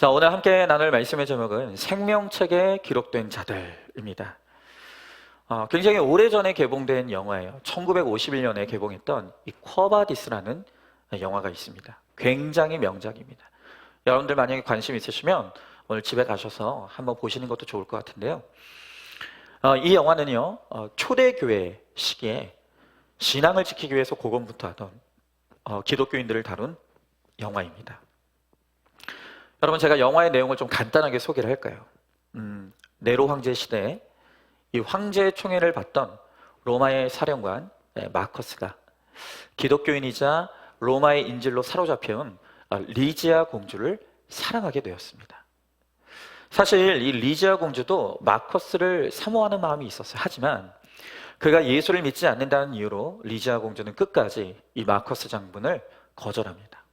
자, 오늘 함께 나눌 말씀의 제목은 생명책에 기록된 자들입니다. 굉장히 오래전에 개봉된 영화예요. 1951년에 개봉했던 이 쿼바디스라는 영화가 있습니다. 굉장히 명작입니다. 여러분들 만약에 관심 있으시면 오늘 집에 가셔서 한번 보시는 것도 좋을 것 같은데요. 이 영화는요, 초대교회 시기에 신앙을 지키기 위해서 고군분투하던 기독교인들을 다룬 영화입니다. 여러분, 제가 영화의 내용을 좀 간단하게 소개를 할까요? 네로 황제 시대에 이 황제의 총애를 받던 로마의 사령관 마커스가 기독교인이자 로마의 인질로 사로잡혀온 리지아 공주를 사랑하게 되었습니다. 사실 이 리지아 공주도 마커스를 사모하는 마음이 있었어요. 하지만 그가 예수를 믿지 않는다는 이유로 리지아 공주는 끝까지 이 마커스 장군을 거절합니다.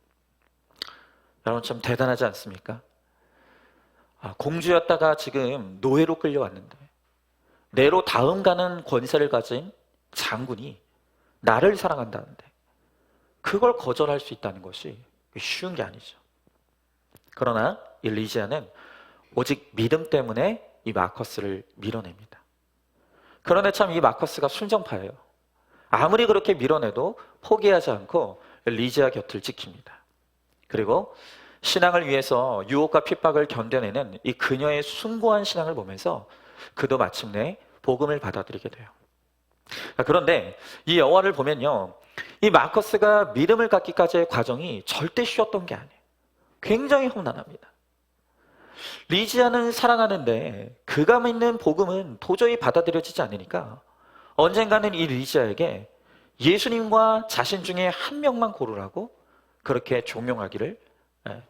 여러분, 참 대단하지 않습니까? 공주였다가 지금 노예로 끌려왔는데 네로 다음 가는 권세를 가진 장군이 나를 사랑한다는데 그걸 거절할 수 있다는 것이 쉬운 게 아니죠. 그러나 이 리지아는 오직 믿음 때문에 이 마커스를 밀어냅니다. 그런데 참 이 마커스가 순정파예요. 아무리 그렇게 밀어내도 포기하지 않고 리지아 곁을 지킵니다. 그리고 신앙을 위해서 유혹과 핍박을 견뎌내는 이 그녀의 숭고한 신앙을 보면서 그도 마침내 복음을 받아들이게 돼요. 그런데 이 영화를 보면요, 이 마커스가 믿음을 갖기까지의 과정이 절대 쉬웠던 게 아니에요. 굉장히 험난합니다. 리지아는 사랑하는데 그가 믿는 복음은 도저히 받아들여지지 않으니까 언젠가는 이 리지아에게 예수님과 자신 중에 한 명만 고르라고 그렇게 종용하기를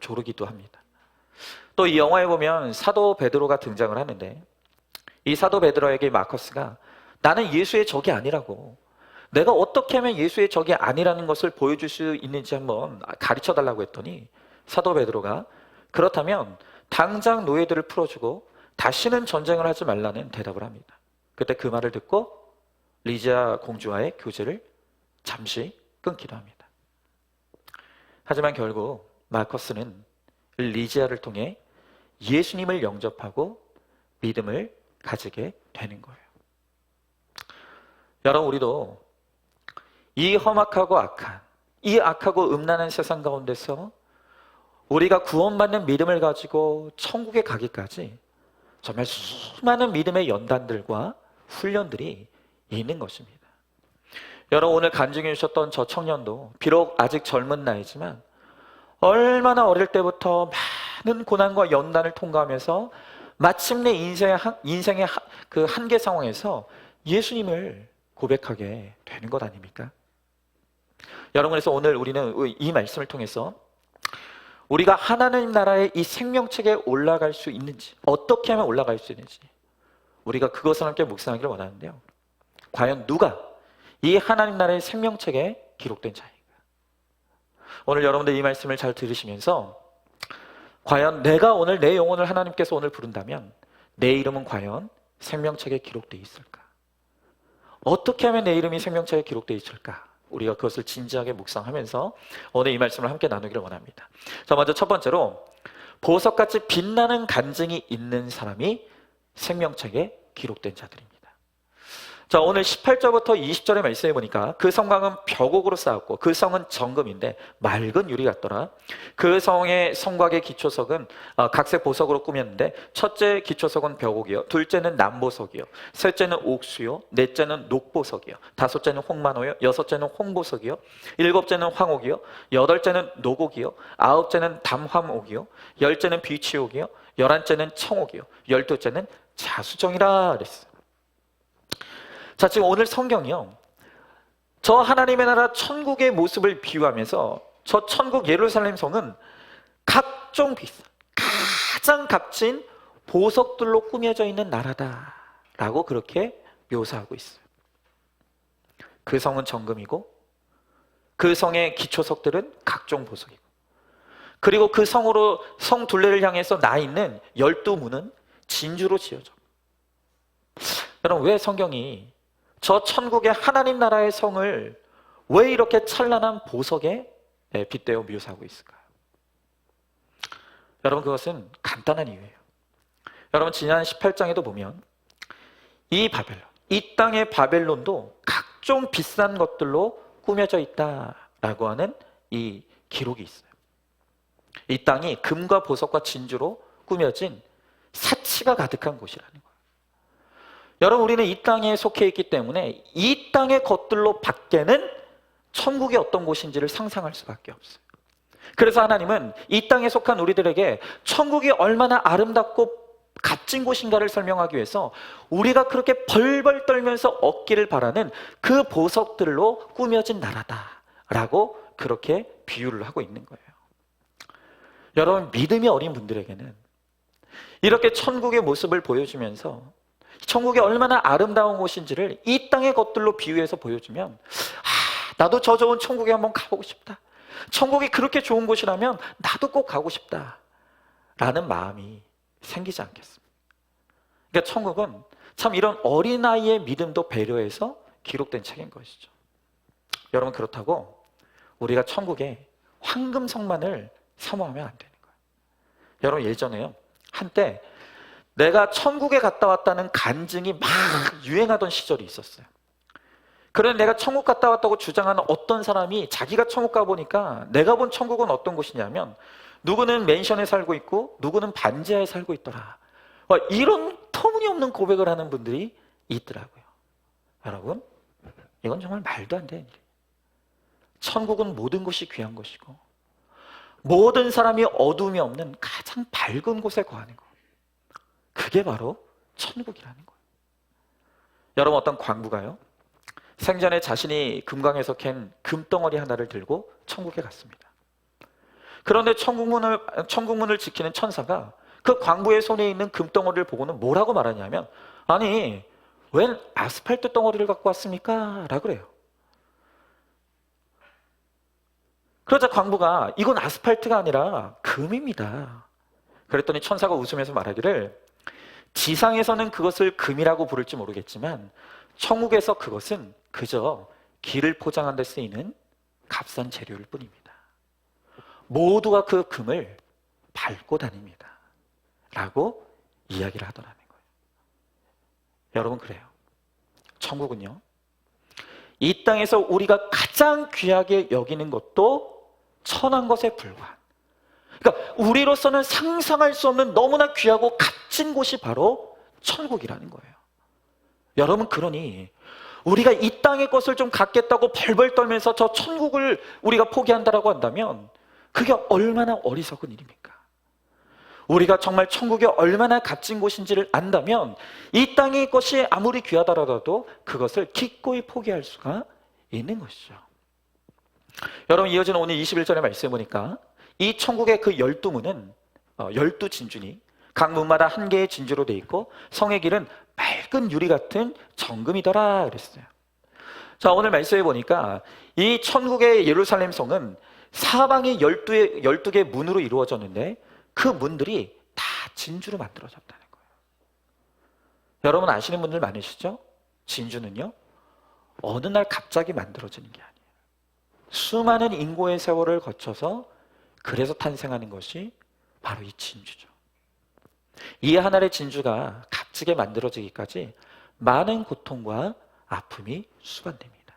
조르기도 합니다. 또 이 영화에 보면 사도 베드로가 등장을 하는데 이 사도 베드로에게 마커스가 나는 예수의 적이 아니라고, 내가 어떻게 하면 예수의 적이 아니라는 것을 보여줄 수 있는지 한번 가르쳐 달라고 했더니 사도 베드로가 그렇다면 당장 노예들을 풀어주고 다시는 전쟁을 하지 말라는 대답을 합니다. 그때 그 말을 듣고 리지아 공주와의 교제를 잠시 끊기도 합니다. 하지만 결국 마커스는 리지아를 통해 예수님을 영접하고 믿음을 가지게 되는 거예요. 여러분, 우리도 이 험악하고 악한, 이 악하고 음란한 세상 가운데서 우리가 구원받는 믿음을 가지고 천국에 가기까지 정말 수많은 믿음의 연단들과 훈련들이 있는 것입니다. 여러분, 오늘 간증해 주셨던 저 청년도 비록 아직 젊은 나이지만 얼마나 어릴 때부터 많은 고난과 연단을 통과하면서 마침내 인생의 그 한계 상황에서 예수님을 고백하게 되는 것 아닙니까? 여러분, 그래서 오늘 우리는 이 말씀을 통해서 우리가 하나님 나라의 이 생명책에 올라갈 수 있는지, 어떻게 하면 올라갈 수 있는지 우리가 그것을 함께 묵상하기를 원하는데요. 과연 누가 이 하나님 나라의 생명책에 기록된 자인가? 오늘 여러분들 이 말씀을 잘 들으시면서 과연 내가 오늘 내 영혼을 하나님께서 오늘 부른다면 내 이름은 과연 생명책에 기록되어 있을까? 어떻게 하면 내 이름이 생명책에 기록되어 있을까? 우리가 그것을 진지하게 묵상하면서 오늘 이 말씀을 함께 나누기를 원합니다. 자, 먼저 첫 번째로 보석같이 빛나는 간증이 있는 사람이 생명책에 기록된 자들입니다. 자, 오늘 18절부터 20절의 말씀해 보니까 그 성곽은 벽옥으로 쌓았고 그 성은 정금인데 맑은 유리 같더라. 그 성의 성곽의 기초석은 각색 보석으로 꾸몄는데 첫째 기초석은 벽옥이요, 둘째는 남보석이요, 셋째는 옥수요, 넷째는 녹보석이요, 다섯째는 홍만호요, 여섯째는 홍보석이요, 일곱째는 황옥이요, 여덟째는 녹옥이요, 아홉째는 담화옥이요, 열째는 비취옥이요, 열한째는 청옥이요, 열두째는 자수정이라 그랬어요. 자, 지금 오늘 성경이요, 저 하나님의 나라 천국의 모습을 비유하면서 저 천국 예루살렘 성은 각종 비싼, 가장 값진 보석들로 꾸며져 있는 나라다라고 그렇게 묘사하고 있어요. 그 성은 정금이고 그 성의 기초석들은 각종 보석이고, 그리고 그 성으로 성 둘레를 향해서 나 있는 12문은 진주로 지어져. 여러분, 왜 성경이 저 천국의 하나님 나라의 성을 왜 이렇게 찬란한 보석에 빗대어 묘사하고 있을까요? 여러분, 그것은 간단한 이유예요. 여러분, 지난 18장에도 보면 이 바벨론, 이 땅의 바벨론도 각종 비싼 것들로 꾸며져 있다라고 하는 이 기록이 있어요. 이 땅이 금과 보석과 진주로 꾸며진 사치가 가득한 곳이라는 거예요. 여러분, 우리는 이 땅에 속해 있기 때문에 이 땅의 것들로 밖에는 천국이 어떤 곳인지를 상상할 수밖에 없어요. 그래서 하나님은 이 땅에 속한 우리들에게 천국이 얼마나 아름답고 값진 곳인가를 설명하기 위해서 우리가 그렇게 벌벌 떨면서 얻기를 바라는 그 보석들로 꾸며진 나라다라고 그렇게 비유를 하고 있는 거예요. 여러분, 믿음이 어린 분들에게는 이렇게 천국의 모습을 보여주면서 천국이 얼마나 아름다운 곳인지를 이 땅의 것들로 비유해서 보여주면 나도 저 좋은 천국에 한번 가보고 싶다. 천국이 그렇게 좋은 곳이라면 나도 꼭 가고 싶다 라는 마음이 생기지 않겠습니까? 그러니까 천국은 참 이런 어린아이의 믿음도 배려해서 기록된 책인 것이죠. 여러분, 그렇다고 우리가 천국에 황금성만을 사모하면 안 되는 거예요. 여러분, 예전에요, 한때 내가 천국에 갔다 왔다는 간증이 막 유행하던 시절이 있었어요. 그런데 내가 천국 갔다 왔다고 주장하는 어떤 사람이 자기가 천국 가보니까 내가 본 천국은 어떤 곳이냐면 누구는 맨션에 살고 있고 누구는 반지하에 살고 있더라. 이런 터무니없는 고백을 하는 분들이 있더라고요. 여러분, 이건 정말 말도 안 되는 일이에요. 천국은 모든 것이 귀한 것이고 모든 사람이 어둠이 없는 가장 밝은 곳에 거하는 것, 그게 바로 천국이라는 거예요. 여러분, 어떤 광부가요, 생전에 자신이 금강에서 캔 금덩어리 하나를 들고 천국에 갔습니다. 그런데 천국문을 지키는 천사가 그 광부의 손에 있는 금덩어리를 보고는 뭐라고 말하냐면, 아니, 웬 아스팔트 덩어리를 갖고 왔습니까? 라고 그래요. 그러자 광부가 이건 아스팔트가 아니라 금입니다. 그랬더니 천사가 웃으면서 말하기를, 지상에서는 그것을 금이라고 부를지 모르겠지만 천국에서 그것은 그저 길을 포장하는 데 쓰이는 값싼 재료일 뿐입니다. 모두가 그 금을 밟고 다닙니다 라고 이야기를 하더라는 거예요. 여러분, 그래요. 천국은요, 이 땅에서 우리가 가장 귀하게 여기는 것도 천한 것에 불과한, 그러니까 우리로서는 상상할 수 없는 너무나 귀하고 값진 곳이 바로 천국이라는 거예요. 여러분, 그러니 우리가 이 땅의 것을 좀 갖겠다고 벌벌 떨면서 저 천국을 우리가 포기한다라고 한다면 그게 얼마나 어리석은 일입니까? 우리가 정말 천국이 얼마나 값진 곳인지를 안다면 이 땅의 것이 아무리 귀하더라도 그것을 기꺼이 포기할 수가 있는 것이죠. 여러분, 이어지는 오늘 21절의 말씀을 보니까 이 천국의 그 12문은 12진주니 각 문마다 한 개의 진주로 되어 있고 성의 길은 맑은 유리 같은 정금이더라 그랬어요. 자, 오늘 말씀해 보니까 이 천국의 예루살렘 성은 사방이 12개의 문으로 이루어졌는데 그 문들이 다 진주로 만들어졌다는 거예요. 여러분, 아시는 분들 많으시죠? 진주는요, 어느 날 갑자기 만들어지는 게 아니에요. 수많은 인고의 세월을 거쳐서 그래서 탄생하는 것이 바로 이 진주죠. 이 하나의 진주가 값지게 만들어지기까지 많은 고통과 아픔이 수반됩니다.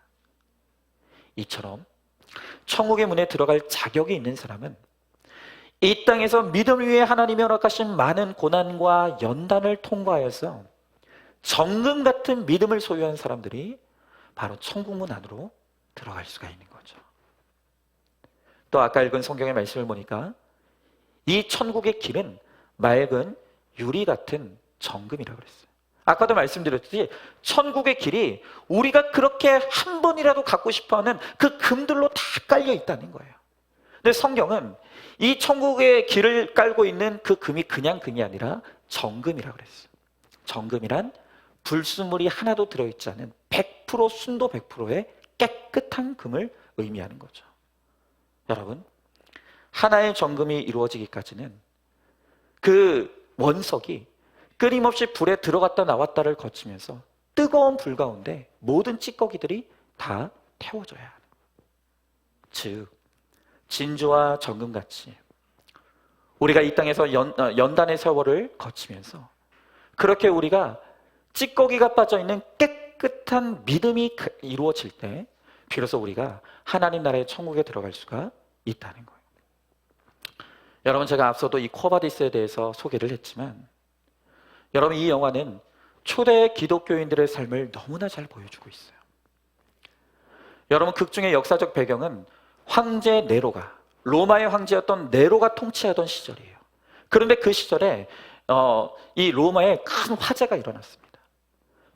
이처럼 천국의 문에 들어갈 자격이 있는 사람은 이 땅에서 믿음 위에 하나님이 허락하신 많은 고난과 연단을 통과하여서 정금 같은 믿음을 소유한 사람들이 바로 천국문 안으로 들어갈 수가 있는 거죠. 또 아까 읽은 성경의 말씀을 보니까 이 천국의 길은 맑은 유리 같은 정금이라고 그랬어요. 아까도 말씀드렸듯이 천국의 길이 우리가 그렇게 한 번이라도 갖고 싶어하는 그 금들로 다 깔려 있다는 거예요. 근데 성경은 이 천국의 길을 깔고 있는 그 금이 그냥 금이 아니라 정금이라고 그랬어요. 정금이란 불순물이 하나도 들어있지 않은 100% 순도 100%의 깨끗한 금을 의미하는 거죠. 여러분, 하나의 정금이 이루어지기까지는 그 원석이 끊임없이 불에 들어갔다 나왔다를 거치면서 뜨거운 불 가운데 모든 찌꺼기들이 다 태워져야 하는 거예요. 즉, 진주와 정금같이 우리가 이 땅에서 연단의 세월을 거치면서 그렇게 우리가 찌꺼기가 빠져있는 깨끗한 믿음이 이루어질 때 비로소 우리가 하나님 나라의 천국에 들어갈 수가 있다는 거예요. 여러분, 제가 앞서도 이 코바디스에 대해서 소개를 했지만 여러분, 이 영화는 초대 기독교인들의 삶을 너무나 잘 보여주고 있어요. 여러분, 극중의 역사적 배경은 황제 네로가, 로마의 황제였던 네로가 통치하던 시절이에요. 그런데 그 시절에 이 로마에 큰 화재가 일어났습니다.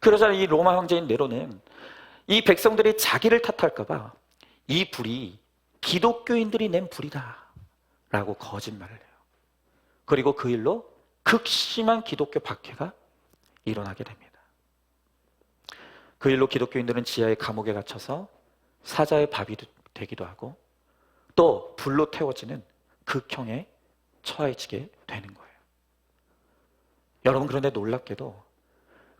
그러자 이 로마 황제인 네로는 이 백성들이 자기를 탓할까 봐 이 불이 기독교인들이 낸 불이다 라고 거짓말을 해요. 그리고 그 일로 극심한 기독교 박해가 일어나게 됩니다. 그 일로 기독교인들은 지하의 감옥에 갇혀서 사자의 밥이 되기도 하고 또 불로 태워지는 극형에 처해지게 되는 거예요. 여러분, 그런데 놀랍게도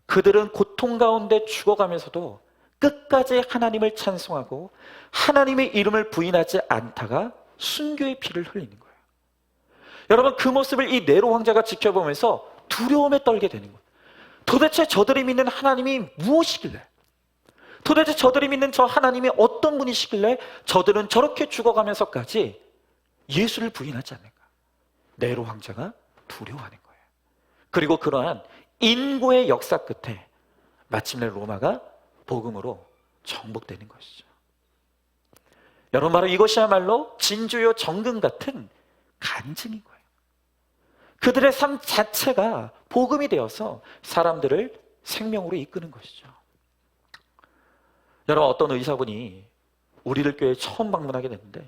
그들은 고통 가운데 죽어가면서도 끝까지 하나님을 찬송하고 하나님의 이름을 부인하지 않다가 순교의 피를 흘리는 거예요. 여러분, 그 모습을 이 네로 황제가 지켜보면서 두려움에 떨게 되는 거예요. 도대체 저들이 믿는 하나님이 무엇이길래, 도대체 저들이 믿는 저 하나님이 어떤 분이시길래 저들은 저렇게 죽어가면서까지 예수를 부인하지 않는가? 네로 황제가 두려워하는 거예요. 그리고 그러한 인고의 역사 끝에 마침내 로마가 복음으로 정복되는 것이죠. 여러분, 바로 이것이야말로 진주요 정금 같은 간증인 거예요. 그들의 삶 자체가 복음이 되어서 사람들을 생명으로 이끄는 것이죠. 여러분, 어떤 의사분이 우리들 교회에 처음 방문하게 됐는데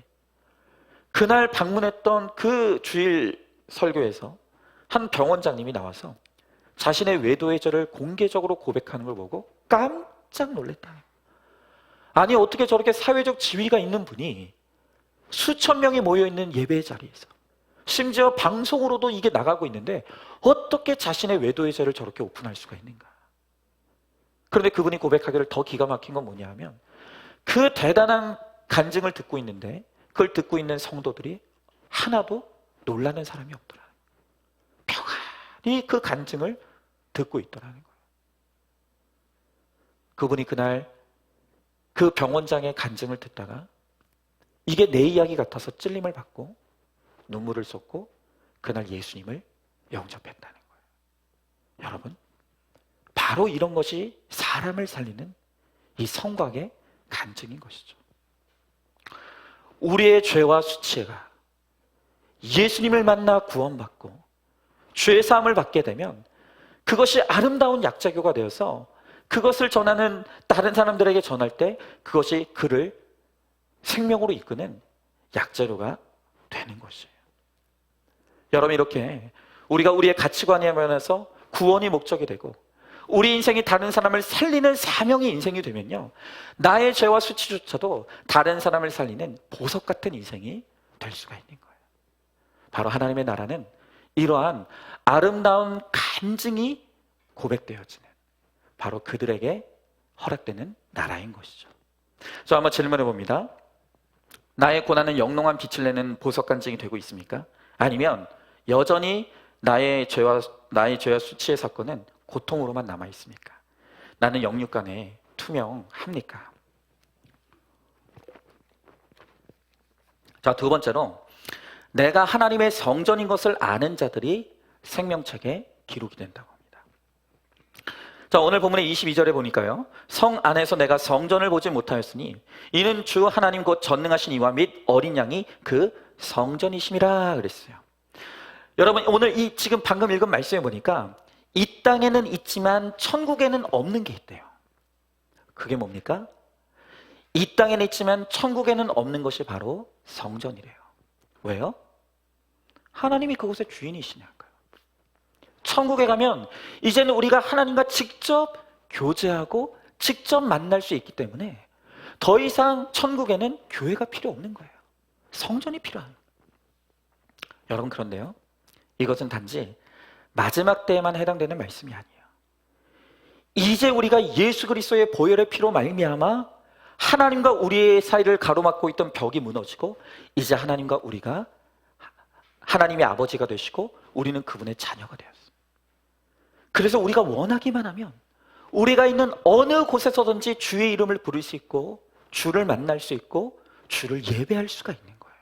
그날 방문했던 그 주일 설교에서 한 병원장님이 나와서 자신의 외도의 죄를 공개적으로 고백하는 걸 보고 깜짝 놀랐다. 아니, 어떻게 저렇게 사회적 지위가 있는 분이 수천 명이 모여있는 예배의 자리에서, 심지어 방송으로도 이게 나가고 있는데 어떻게 자신의 외도의 죄를 저렇게 오픈할 수가 있는가? 그런데 그분이 고백하기를 더 기가 막힌 건 뭐냐 하면 그 대단한 간증을 듣고 있는데 그걸 듣고 있는 성도들이 하나도 놀라는 사람이 없더라. 평안히 그 간증을 듣고 있더라는 거예요. 그분이 그날 그 병원장의 간증을 듣다가 이게 내 이야기 같아서 찔림을 받고 눈물을 쏟고 그날 예수님을 영접했다는 거예요. 여러분, 바로 이런 것이 사람을 살리는 이 성곽의 간증인 것이죠. 우리의 죄와 수치가 예수님을 만나 구원받고 죄사함을 받게 되면 그것이 아름다운 약자교가 되어서 그것을 전하는 다른 사람들에게 전할 때 그것이 그를 생명으로 이끄는 약자료가 되는 것이에요. 여러분, 이렇게 우리가 우리의 가치관에 면에서 구원이 목적이 되고 우리 인생이 다른 사람을 살리는 사명의 인생이 되면요, 나의 죄와 수치조차도 다른 사람을 살리는 보석 같은 인생이 될 수가 있는 거예요. 바로 하나님의 나라는 이러한 아름다운 간증이 고백되어지는 바로 그들에게 허락되는 나라인 것이죠. 저 한번 질문해 봅니다. 나의 고난은 영롱한 빛을 내는 보석 간증이 되고 있습니까? 아니면 여전히 나의 죄와 수치의 사건은 고통으로만 남아 있습니까? 나는 영육간에 투명합니까? 자, 두 번째로 내가 하나님의 성전인 것을 아는 자들이 생명책에 기록이 된다고 합니다. 자, 오늘 본문의 22절에 보니까요, 성 안에서 내가 성전을 보지 못하였으니 이는 주 하나님 곧 전능하신 이와 및 어린 양이 그 성전이심이라 그랬어요. 여러분, 오늘 이 지금 방금 읽은 말씀에 보니까 이 땅에는 있지만 천국에는 없는 게 있대요. 그게 뭡니까? 이 땅에는 있지만 천국에는 없는 것이 바로 성전이래요. 왜요? 하나님이 그곳의 주인이시냐고요. 천국에 가면 이제는 우리가 하나님과 직접 교제하고 직접 만날 수 있기 때문에 더 이상 천국에는 교회가 필요 없는 거예요. 성전이 필요한. 여러분, 그런데요, 이것은 단지 마지막 때에만 해당되는 말씀이 아니에요. 이제 우리가 예수 그리스도의 보혈의 피로 말미암아 하나님과 우리의 사이를 가로막고 있던 벽이 무너지고 이제 하나님과 우리가 하나님의 아버지가 되시고 우리는 그분의 자녀가 되었어요. 그래서 우리가 원하기만 하면 우리가 있는 어느 곳에서든지 주의 이름을 부를 수 있고 주를 만날 수 있고 주를 예배할 수가 있는 거예요.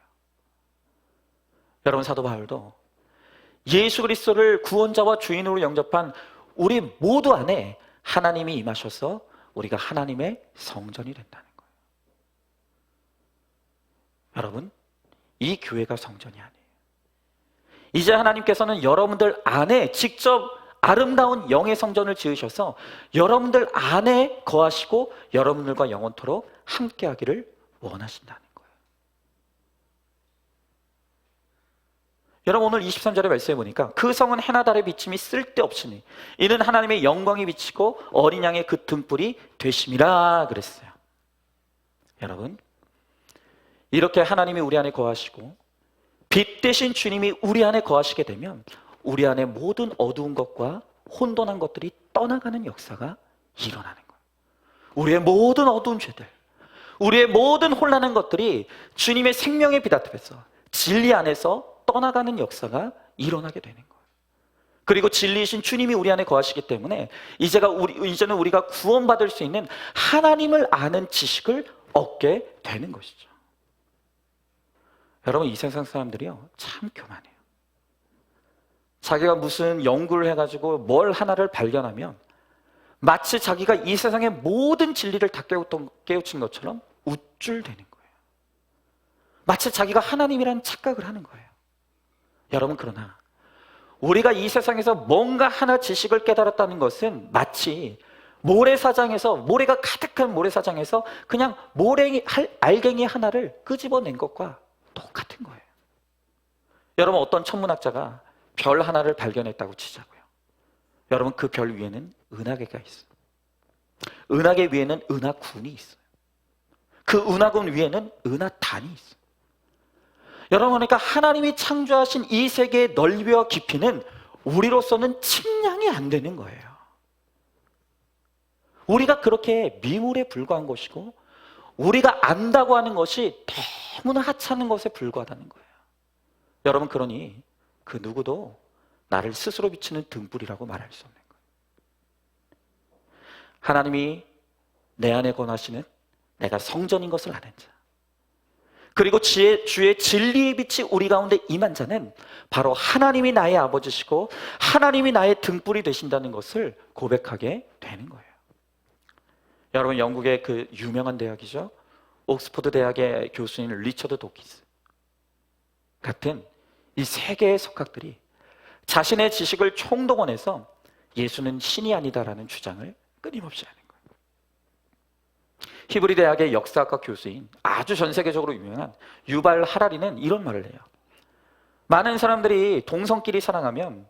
여러분, 사도 바울도 예수 그리스도를 구원자와 주인으로 영접한 우리 모두 안에 하나님이 임하셔서 우리가 하나님의 성전이 된다는 거예요. 여러분, 이 교회가 성전이 아니에요. 이제 하나님께서는 여러분들 안에 직접 아름다운 영의 성전을 지으셔서 여러분들 안에 거하시고 여러분들과 영원토록 함께하기를 원하신다는 거예요. 여러분, 오늘 23절의 말씀에 보니까 그 성은 해나 달의 비침이 쓸데없으니 이는 하나님의 영광이 비치고 어린 양의 그 등불이 되심이라 그랬어요. 여러분, 이렇게 하나님이 우리 안에 거하시고 빛 대신 주님이 우리 안에 거하시게 되면 우리 안에 모든 어두운 것과 혼돈한 것들이 떠나가는 역사가 일어나는 거예요. 우리의 모든 어두운 죄들, 우리의 모든 혼란한 것들이 주님의 생명의 빛 앞에서 진리 안에서 떠나가는 역사가 일어나게 되는 거예요. 그리고 진리이신 주님이 우리 안에 거하시기 때문에 이제는 우리가 구원받을 수 있는 하나님을 아는 지식을 얻게 되는 것이죠. 여러분, 이 세상 사람들이요, 참 교만해요. 자기가 무슨 연구를 해가지고 뭘 하나를 발견하면 마치 자기가 이 세상의 모든 진리를 다 깨우친 것처럼 우쭐대는 거예요. 마치 자기가 하나님이라는 착각을 하는 거예요. 여러분, 그러나 우리가 이 세상에서 뭔가 하나 지식을 깨달았다는 것은 마치 모래가 가득한 모래사장에서 그냥 알갱이 하나를 끄집어낸 것과 똑같은 거예요. 여러분, 어떤 천문학자가 별 하나를 발견했다고 치자고요. 여러분, 그 별 위에는 은하계가 있어요. 은하계 위에는 은하군이 있어요. 그 은하군 위에는 은하단이 있어요. 여러분, 그러니까 하나님이 창조하신 이 세계의 넓이와 깊이는 우리로서는 측량이 안 되는 거예요. 우리가 그렇게 미물에 불과한 것이고 우리가 안다고 하는 것이 너무나 하찮은 것에 불과하다는 거예요. 여러분, 그러니 그 누구도 나를 스스로 비추는 등불이라고 말할 수 없는 거예요. 하나님이 내 안에 권하시는 내가 성전인 것을 아는 자, 그리고 주의 진리의 빛이 우리 가운데 임한 자는 바로 하나님이 나의 아버지시고 하나님이 나의 등불이 되신다는 것을 고백하게 되는 거예요. 여러분, 영국의 그 유명한 대학이죠, 옥스퍼드 대학의 교수인 리처드 도키스 같은 이 세 개의 석학들이 자신의 지식을 총동원해서 예수는 신이 아니다라는 주장을 끊임없이 하는 거예요. 히브리 대학의 역사학과 교수인 아주 전 세계적으로 유명한 유발 하라리는 이런 말을 해요. 많은 사람들이 동성끼리 사랑하면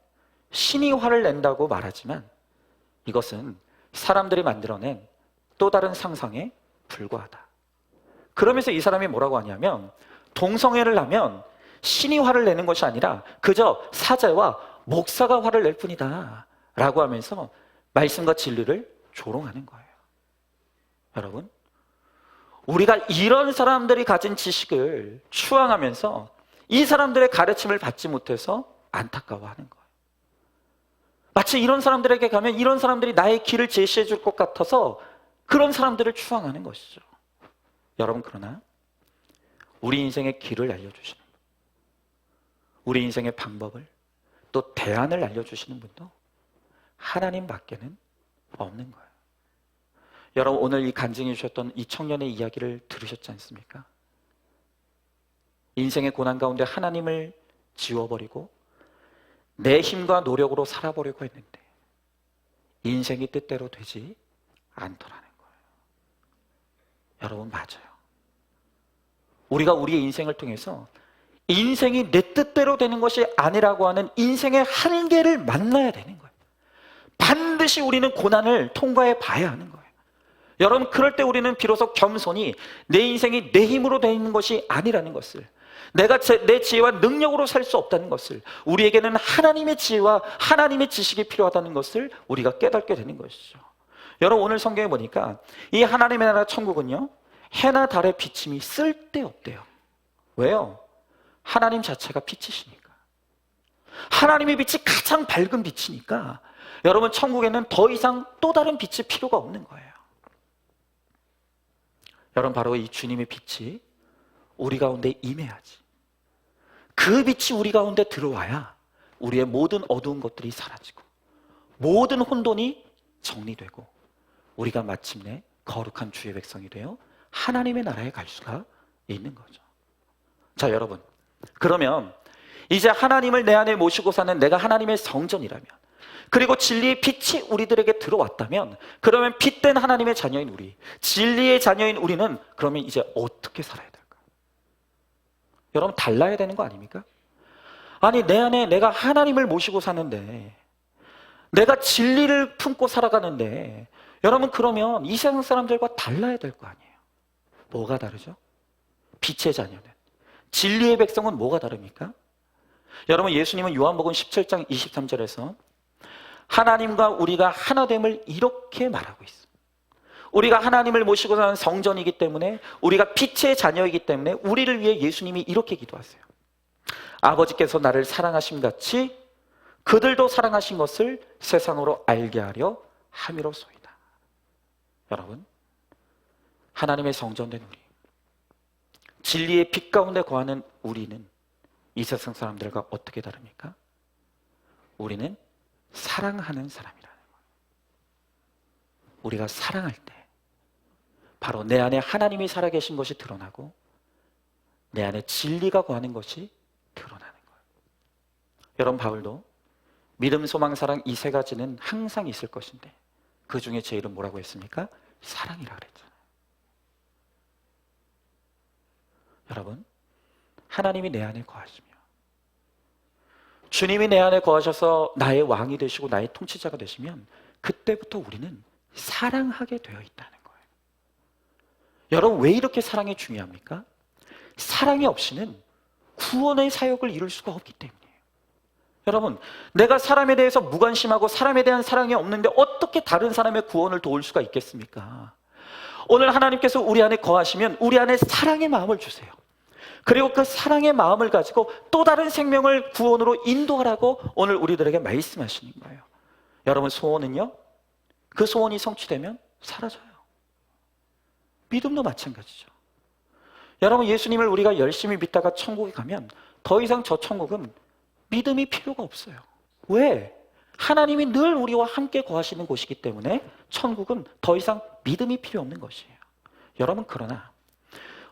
신이 화를 낸다고 말하지만 이것은 사람들이 만들어낸 또 다른 상상에 불과하다. 그러면서 이 사람이 뭐라고 하냐면, 동성애를 하면 신이 화를 내는 것이 아니라 그저 사제와 목사가 화를 낼 뿐이다 라고 하면서 말씀과 진리를 조롱하는 거예요. 여러분, 우리가 이런 사람들이 가진 지식을 추앙하면서 이 사람들의 가르침을 받지 못해서 안타까워하는 거예요. 마치 이런 사람들에게 가면 이런 사람들이 나의 길을 제시해 줄 것 같아서 그런 사람들을 추앙하는 것이죠. 여러분, 그러나 우리 인생의 길을 알려주시는 분, 우리 인생의 방법을 또 대안을 알려주시는 분도 하나님밖에는 없는 거예요. 여러분, 오늘 이 간증해 주셨던 이 청년의 이야기를 들으셨지 않습니까? 인생의 고난 가운데 하나님을 지워버리고 내 힘과 노력으로 살아보려고 했는데 인생이 뜻대로 되지 않더라는 거예요. 여러분, 맞아요. 우리가 우리의 인생을 통해서 인생이 내 뜻대로 되는 것이 아니라고 하는 인생의 한계를 만나야 되는 거예요. 반드시 우리는 고난을 통과해 봐야 하는 거예요. 여러분, 그럴 때 우리는 비로소 겸손히 내 인생이 내 힘으로 되어 있는 것이 아니라는 것을, 내 지혜와 능력으로 살 수 없다는 것을, 우리에게는 하나님의 지혜와 하나님의 지식이 필요하다는 것을 우리가 깨닫게 되는 것이죠. 여러분, 오늘 성경에 보니까 이 하나님의 나라 천국은요, 해나 달의 비침이 쓸데없대요. 왜요? 하나님 자체가 빛이시니까. 하나님의 빛이 가장 밝은 빛이니까 여러분 천국에는 더 이상 또 다른 빛이 필요가 없는 거예요. 여러분 바로 이 주님의 빛이 우리 가운데 임해야지. 그 빛이 우리 가운데 들어와야 우리의 모든 어두운 것들이 사라지고 모든 혼돈이 정리되고 우리가 마침내 거룩한 주의 백성이 되어 하나님의 나라에 갈 수가 있는 거죠. 자, 여러분, 그러면 이제 하나님을 내 안에 모시고 사는 내가 하나님의 성전이라면, 그리고 진리의 빛이 우리들에게 들어왔다면, 그러면 빛된 하나님의 자녀인 우리, 진리의 자녀인 우리는 그러면 이제 어떻게 살아야 될까요? 여러분, 달라야 되는 거 아닙니까? 아니, 내 안에 내가 하나님을 모시고 사는데, 내가 진리를 품고 살아가는데, 여러분, 그러면 이 세상 사람들과 달라야 될 거 아니에요? 뭐가 다르죠? 빛의 자녀는, 진리의 백성은 뭐가 다릅니까? 여러분, 예수님은 요한복음 17장 23절에서 하나님과 우리가 하나됨을 이렇게 말하고 있어요. 우리가 하나님을 모시고 사는 성전이기 때문에, 우리가 빛의 자녀이기 때문에 우리를 위해 예수님이 이렇게 기도하세요. 아버지께서 나를 사랑하심 같이 그들도 사랑하신 것을 세상으로 알게 하려 함이로소이다. 여러분, 하나님의 성전된 우리, 진리의 빛 가운데 거하는 우리는 이 세상 사람들과 어떻게 다릅니까? 우리는 사랑하는 사람이라는 거예요. 우리가 사랑할 때 바로 내 안에 하나님이 살아계신 것이 드러나고 내 안에 진리가 거하는 것이 드러나는 거예요. 여러분, 바울도 믿음, 소망, 사랑 이 세 가지는 항상 있을 것인데 그 중에 제일은 뭐라고 했습니까? 사랑이라 그랬잖아요. 여러분, 하나님이 내 안에 거하시며 주님이 내 안에 거하셔서 나의 왕이 되시고 나의 통치자가 되시면 그때부터 우리는 사랑하게 되어 있다는 거예요. 여러분, 왜 이렇게 사랑이 중요합니까? 사랑이 없이는 구원의 사역을 이룰 수가 없기 때문이에요. 여러분, 내가 사람에 대해서 무관심하고 사람에 대한 사랑이 없는데 어떻게 다른 사람의 구원을 도울 수가 있겠습니까? 오늘 하나님께서 우리 안에 거하시면 우리 안에 사랑의 마음을 주세요. 그리고 그 사랑의 마음을 가지고 또 다른 생명을 구원으로 인도하라고 오늘 우리들에게 말씀하시는 거예요. 여러분, 소원은요, 그 소원이 성취되면 사라져요. 믿음도 마찬가지죠. 여러분, 예수님을 우리가 열심히 믿다가 천국에 가면 더 이상 저 천국은 믿음이 필요가 없어요. 왜? 하나님이 늘 우리와 함께 거하시는 곳이기 때문에 천국은 더 이상 믿음이 필요 없는 것이에요. 여러분, 그러나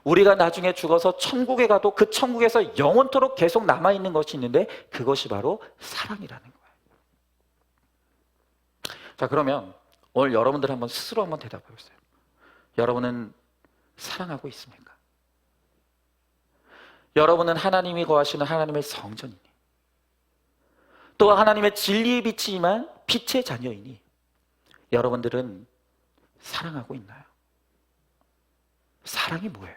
우리가 나중에 죽어서 천국에 가도 그 천국에서 영원토록 계속 남아있는 것이 있는데 그것이 바로 사랑이라는 거예요. 자, 그러면 오늘 여러분들 한번 스스로 한번 대답해 보세요. 여러분은 사랑하고 있습니까? 여러분은 하나님이 거하시는 하나님의 성전이니, 또 하나님의 진리의 빛이지만 빛의 자녀이니 여러분들은 사랑하고 있나요? 사랑이 뭐예요?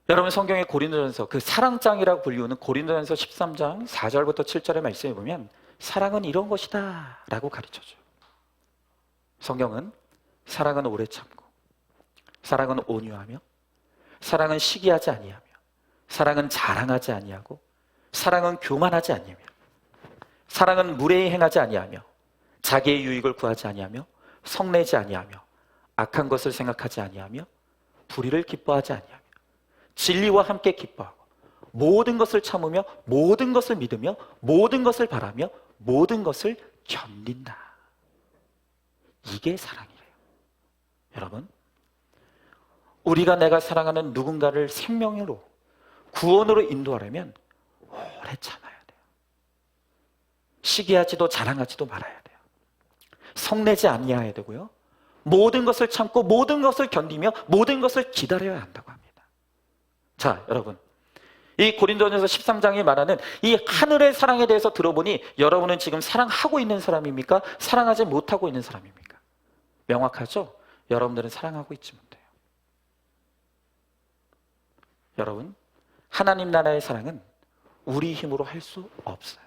여러분, 성경의 고린도전서, 그 사랑장이라고 불리우는 고린도전서 13장 4절부터 7절의 말씀에 보면 사랑은 이런 것이다 라고 가르쳐줘요. 성경은 사랑은 오래 참고, 사랑은 온유하며, 사랑은 시기하지 아니하며, 사랑은 자랑하지 아니하고, 사랑은 교만하지 아니하며, 사랑은 무례히 행하지 아니하며, 자기의 유익을 구하지 아니하며, 성내지 아니하며, 악한 것을 생각하지 아니하며, 불의를 기뻐하지 아니하며, 진리와 함께 기뻐하고, 모든 것을 참으며, 모든 것을 믿으며, 모든 것을 바라며, 모든 것을 견딘다. 이게 사랑이래요. 여러분, 우리가 내가 사랑하는 누군가를 생명으로, 구원으로 인도하려면 오래 참아야 돼요. 시기하지도 자랑하지도 말아야 돼요. 성내지 아니해야 되고요. 모든 것을 참고 모든 것을 견디며 모든 것을 기다려야 한다고 합니다. 자, 여러분, 이 고린도전서 13장이 말하는 이 하늘의 사랑에 대해서 들어보니 여러분은 지금 사랑하고 있는 사람입니까? 사랑하지 못하고 있는 사람입니까? 명확하죠? 여러분들은 사랑하고 있지 못해요. 여러분, 하나님 나라의 사랑은 우리 힘으로 할 수 없어요.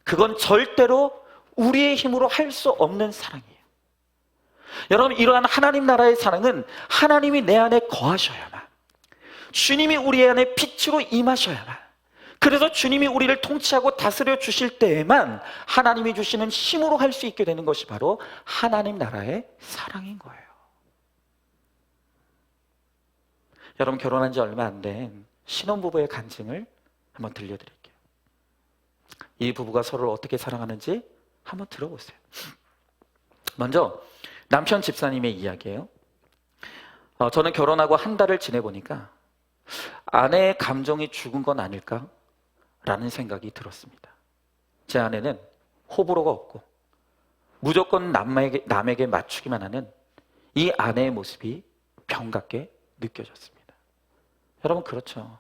그건 절대로 우리의 힘으로 할 수 없는 사랑이에요. 여러분, 이러한 하나님 나라의 사랑은 하나님이 내 안에 거하셔야만, 주님이 우리 안에 빛으로 임하셔야만, 그래서 주님이 우리를 통치하고 다스려 주실 때에만 하나님이 주시는 힘으로 할 수 있게 되는 것이 바로 하나님 나라의 사랑인 거예요. 여러분, 결혼한 지 얼마 안 된 신혼부부의 간증을 한번 들려드릴게요. 이 부부가 서로를 어떻게 사랑하는지 한번 들어보세요. 먼저 남편 집사님의 이야기예요. 저는 결혼하고 한 달을 지내보니까 아내의 감정이 죽은 건 아닐까? 라는 생각이 들었습니다. 제 아내는 호불호가 없고 무조건 남에게 맞추기만 하는 이 아내의 모습이 병같게 느껴졌습니다. 여러분, 그렇죠.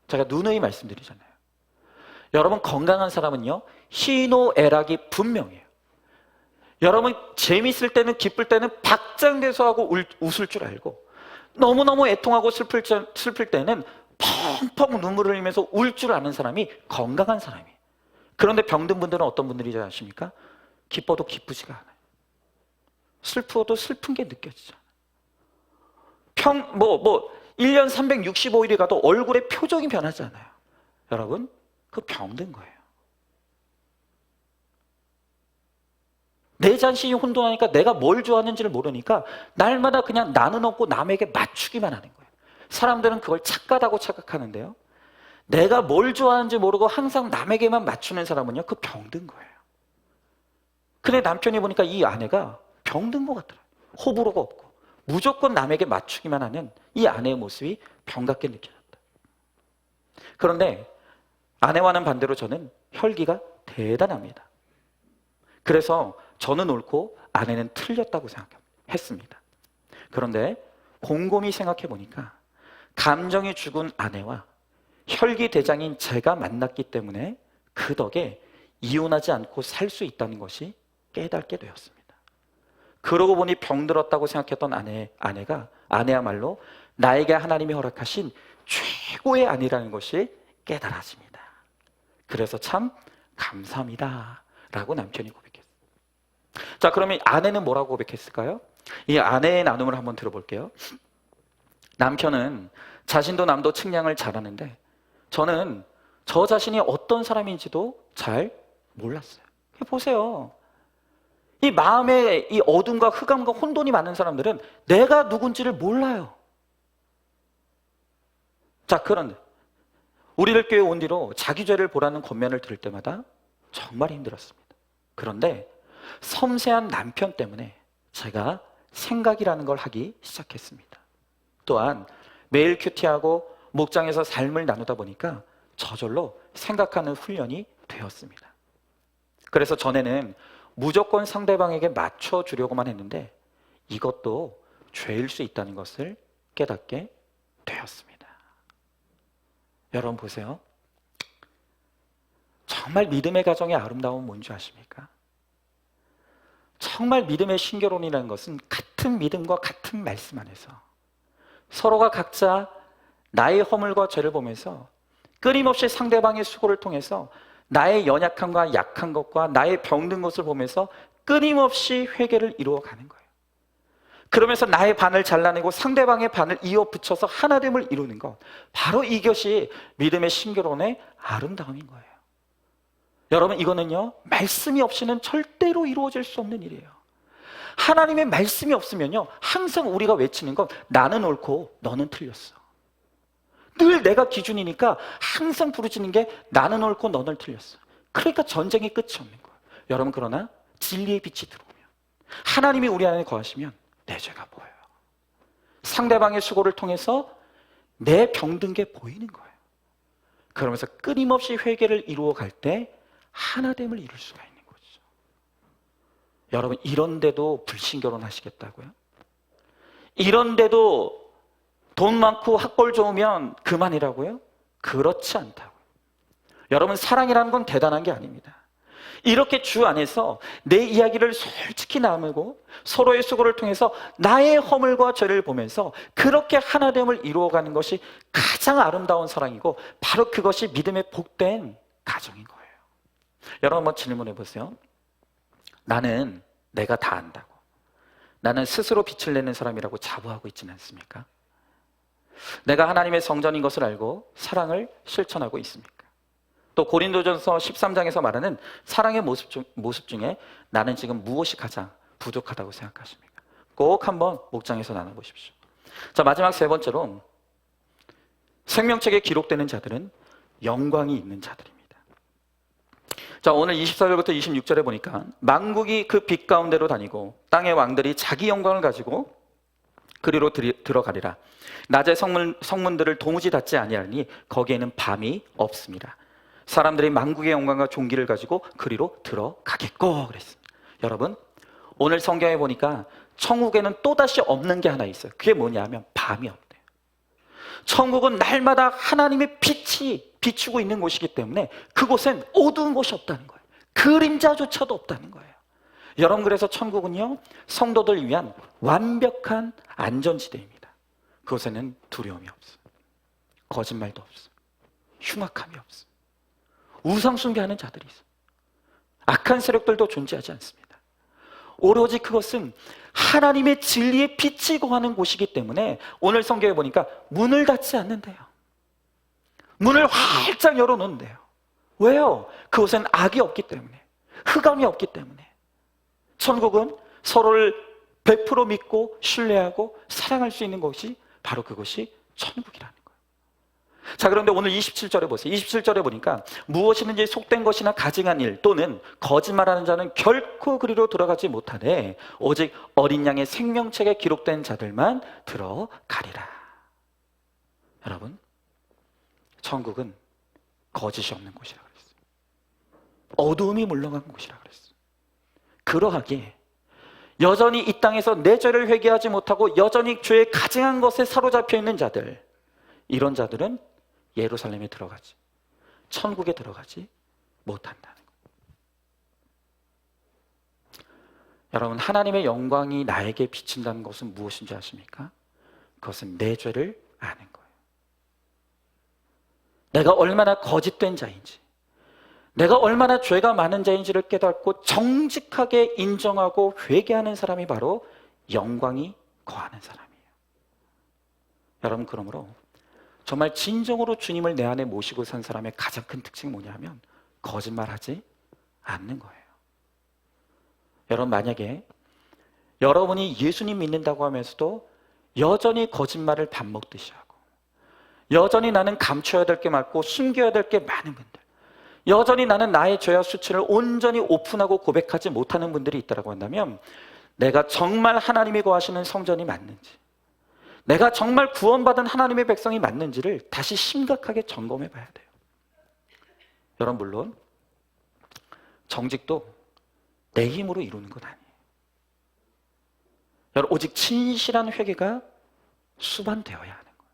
제가 누누이 말씀드리잖아요. 여러분, 건강한 사람은요, 희노애락이 분명해요. 여러분, 재밌을 때는, 기쁠 때는 박장대소하고 웃을 줄 알고, 너무너무 애통하고 슬플 때는 펑펑 눈물을 흘리면서 울 줄 아는 사람이 건강한 사람이에요. 그런데 병든 분들은 어떤 분들이지 아십니까? 기뻐도 기쁘지가 않아요. 슬퍼도 슬픈 게 느껴지잖아요. 1년 365일이 가도 얼굴에 표정이 변하지 않아요. 여러분, 그 병든 거예요. 내 자신이 혼돈하니까 내가 뭘 좋아하는지를 모르니까 날마다 그냥 나는 없고 남에게 맞추기만 하는 거예요. 사람들은 그걸 착하다고 착각하는데요, 내가 뭘 좋아하는지 모르고 항상 남에게만 맞추는 사람은요, 그 병든 거예요. 근데 남편이 보니까 이 아내가 병든 것 같더라고요. 호불호가 없고 무조건 남에게 맞추기만 하는 이 아내의 모습이 병같게 느껴졌다. 그런데 아내와는 반대로 저는 혈기가 대단합니다. 그래서 저는 옳고 아내는 틀렸다고 생각했습니다. 그런데 곰곰이 생각해 보니까 감정이 죽은 아내와 혈기 대장인 제가 만났기 때문에 그 덕에 이혼하지 않고 살 수 있다는 것이 깨닫게 되었습니다. 그러고 보니 병들었다고 생각했던 아내야말로 나에게 하나님이 허락하신 최고의 아내라는 것이 깨달아집니다. 그래서 참 감사합니다 라고 남편이 고백했어요. 자, 그러면 아내는 뭐라고 고백했을까요? 이 아내의 나눔을 한번 들어볼게요. 남편은 자신도 남도 측량을 잘하는데 저는 저 자신이 어떤 사람인지도 잘 몰랐어요. 보세요. 이 마음에 이 어둠과 흑암과 혼돈이 많은 사람들은 내가 누군지를 몰라요. 자, 그런데 우리들 교회 온 뒤로 자기 죄를 보라는 권면을 들을 때마다 정말 힘들었습니다. 그런데 섬세한 남편 때문에 제가 생각이라는 걸 하기 시작했습니다. 또한 매일 큐티하고 목장에서 삶을 나누다 보니까 저절로 생각하는 훈련이 되었습니다. 그래서 전에는 무조건 상대방에게 맞춰주려고만 했는데 이것도 죄일 수 있다는 것을 깨닫게 되었습니다. 여러분 보세요. 정말 믿음의 가정의 아름다움은 뭔지 아십니까? 정말 믿음의 신결혼이라는 것은 같은 믿음과 같은 말씀 안에서 서로가 각자 나의 허물과 죄를 보면서 끊임없이 상대방의 수고를 통해서 나의 연약함과 약한 것과 나의 병든 것을 보면서 끊임없이 회개를 이루어가는 거예요. 그러면서 나의 반을 잘라내고 상대방의 반을 이어 붙여서 하나됨을 이루는 것, 바로 이것이 믿음의 신결혼의 아름다움인 거예요. 여러분, 이거는요, 말씀이 없이는 절대로 이루어질 수 없는 일이에요. 하나님의 말씀이 없으면요, 항상 우리가 외치는 건 나는 옳고 너는 틀렸어. 늘 내가 기준이니까 항상 부르짖는 게 나는 옳고 너는 틀렸어. 그러니까 전쟁이 끝이 없는 거예요. 여러분, 그러나 진리의 빛이 들어오면, 하나님이 우리 안에 거하시면 내 죄가 보여요. 상대방의 수고를 통해서 내 병든 게 보이는 거예요. 그러면서 끊임없이 회개를 이루어갈 때 하나됨을 이룰 수가 있는 거죠. 여러분, 이런데도 불신결혼 하시겠다고요? 이런데도 돈 많고 학벌 좋으면 그만이라고요? 그렇지 않다고요. 여러분, 사랑이라는 건 대단한 게 아닙니다. 이렇게 주 안에서 내 이야기를 솔직히 나누고 서로의 수고를 통해서 나의 허물과 죄를 보면서 그렇게 하나됨을 이루어가는 것이 가장 아름다운 사랑이고 바로 그것이 믿음의 복된 가정인 거예요. 여러분, 한번 질문해 보세요. 나는 내가 다 안다고, 나는 스스로 빛을 내는 사람이라고 자부하고 있지는 않습니까? 내가 하나님의 성전인 것을 알고 사랑을 실천하고 있습니까? 또 고린도전서 13장에서 말하는 사랑의 모습 중에 나는 지금 무엇이 가장 부족하다고 생각하십니까? 꼭 한번 목장에서 나눠보십시오. 자, 마지막 세 번째로 생명책에 기록되는 자들은 영광이 있는 자들입니다. 자, 오늘 24절부터 26절에 보니까 만국이 그 빛 가운데로 다니고 땅의 왕들이 자기 영광을 가지고 그리로 들어가리라. 낮의 성문들을 도무지 닫지 아니하니 거기에는 밤이 없습니다. 사람들이 만국의 영광과 존귀를 가지고 그리로 들어가겠고 그랬습니다. 여러분, 오늘 성경에 보니까 천국에는 또다시 없는 게 하나 있어요. 그게 뭐냐 하면 밤이 없대요. 천국은 날마다 하나님의 빛이 비추고 있는 곳이기 때문에 그곳엔 어두운 곳이 없다는 거예요. 그림자조차도 없다는 거예요. 여러분, 그래서 천국은요, 성도들 위한 완벽한 안전지대입니다. 그곳에는 두려움이 없어요. 거짓말도 없어요. 흉악함이 없어요. 우상숭배하는 자들이 있어요. 악한 세력들도 존재하지 않습니다. 오로지 그것은 하나님의 진리의 빛이 거하는 곳이기 때문에 오늘 성경에 보니까 문을 닫지 않는데요. 문을 활짝 열어놓는데요. 왜요? 그곳엔 악이 없기 때문에, 흑암이 없기 때문에. 천국은 서로를 100% 믿고 신뢰하고 사랑할 수 있는 곳이 바로 그것이 천국이라는 거예요. 자, 그런데 오늘 27절에 보세요. 27절에 보니까 무엇이든지 속된 것이나 가증한 일 또는 거짓말하는 자는 결코 그리로 들어가지 못하되 오직 어린 양의 생명책에 기록된 자들만 들어가리라. 여러분, 천국은 거짓이 없는 곳이라 그랬어요. 어두움이 물러간 곳이라 그랬어요. 그러하기에 여전히 이 땅에서 내 죄를 회개하지 못하고 여전히 죄에 가증한 것에 사로잡혀 있는 자들, 이런 자들은 예루살렘에 들어가지, 천국에 들어가지 못한다는 거예요. 여러분, 하나님의 영광이 나에게 비친다는 것은 무엇인지 아십니까? 그것은 내 죄를 아는 거예요. 내가 얼마나 거짓된 자인지, 내가 얼마나 죄가 많은 자인지를 깨닫고 정직하게 인정하고 회개하는 사람이 바로 영광이 거하는 사람이에요. 여러분, 그러므로 정말 진정으로 주님을 내 안에 모시고 산 사람의 가장 큰 특징이 뭐냐면 거짓말하지 않는 거예요. 여러분, 만약에 여러분이 예수님 믿는다고 하면서도 여전히 거짓말을 밥 먹듯이 하고, 여전히 나는 감춰야 될 게 많고 숨겨야 될 게 많은 분들, 여전히 나는 나의 죄와 수치를 온전히 오픈하고 고백하지 못하는 분들이 있다고 한다면 내가 정말 하나님이 거하시는 성전이 맞는지, 내가 정말 구원받은 하나님의 백성이 맞는지를 다시 심각하게 점검해 봐야 돼요. 여러분, 물론 정직도 내 힘으로 이루는 것 아니에요. 여러분, 오직 진실한 회개가 수반되어야 하는 거예요.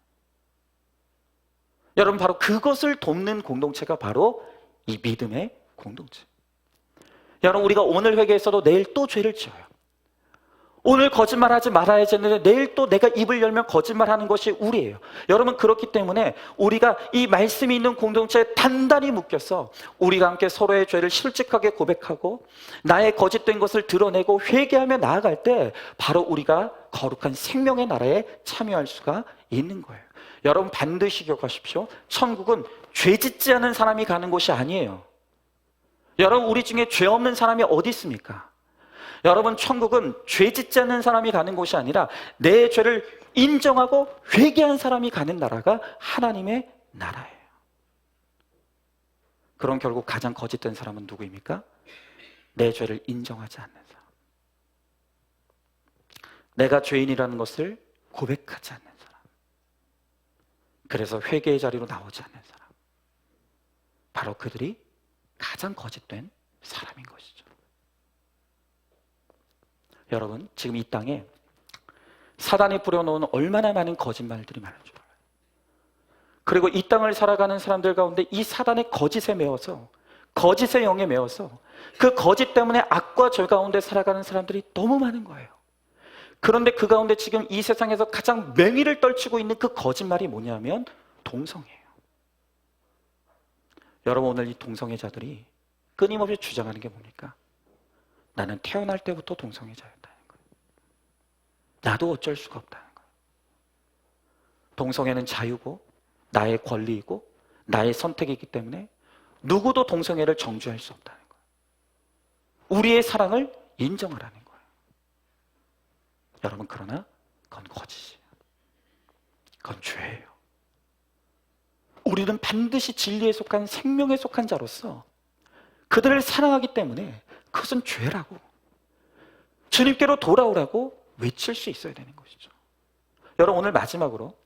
여러분, 바로 그것을 돕는 공동체가 바로 이 믿음의 공동체. 여러분, 우리가 오늘 회개했어도 내일 또 죄를 지어요. 오늘 거짓말하지 말아야지 했는데 내일 또 내가 입을 열면 거짓말하는 것이 우리예요. 여러분, 그렇기 때문에 우리가 이 말씀이 있는 공동체에 단단히 묶여서 우리가 함께 서로의 죄를 솔직하게 고백하고 나의 거짓된 것을 드러내고 회개하며 나아갈 때 바로 우리가 거룩한 생명의 나라에 참여할 수가 있는 거예요. 여러분, 반드시 기억하십시오. 천국은 죄 짓지 않은 사람이 가는 곳이 아니에요. 여러분, 우리 중에 죄 없는 사람이 어디 있습니까? 여러분, 천국은 죄 짓지 않는 사람이 가는 곳이 아니라 내 죄를 인정하고 회개한 사람이 가는 나라가 하나님의 나라예요. 그럼 결국 가장 거짓된 사람은 누구입니까? 내 죄를 인정하지 않는 사람, 내가 죄인이라는 것을 고백하지 않는 사람, 그래서 회개의 자리로 나오지 않는 사람, 바로 그들이 가장 거짓된 사람인 것이죠. 여러분, 지금 이 땅에 사단이 뿌려놓은 얼마나 많은 거짓말들이 많은 줄 알아요. 그리고 이 땅을 살아가는 사람들 가운데 이 사단의 거짓에 매어서, 거짓의 영에 매어서 그 거짓 때문에 악과 죄 가운데 살아가는 사람들이 너무 많은 거예요. 그런데 그 가운데 지금 이 세상에서 가장 맹위를 떨치고 있는 그 거짓말이 뭐냐면 동성애예요. 여러분, 오늘 이 동성애자들이 끊임없이 주장하는 게 뭡니까? 나는 태어날 때부터 동성애자였다는 거예요. 나도 어쩔 수가 없다는 거예요. 동성애는 자유고 나의 권리이고 나의 선택이기 때문에 누구도 동성애를 정죄할 수 없다는 거예요. 우리의 사랑을 인정하라는 거예요. 여러분, 그러나 그건 거짓이에요. 그건 죄예요. 우리는 반드시 진리에 속한, 생명에 속한 자로서 그들을 사랑하기 때문에 그것은 죄라고, 주님께로 돌아오라고 외칠 수 있어야 되는 것이죠. 여러분, 오늘 마지막으로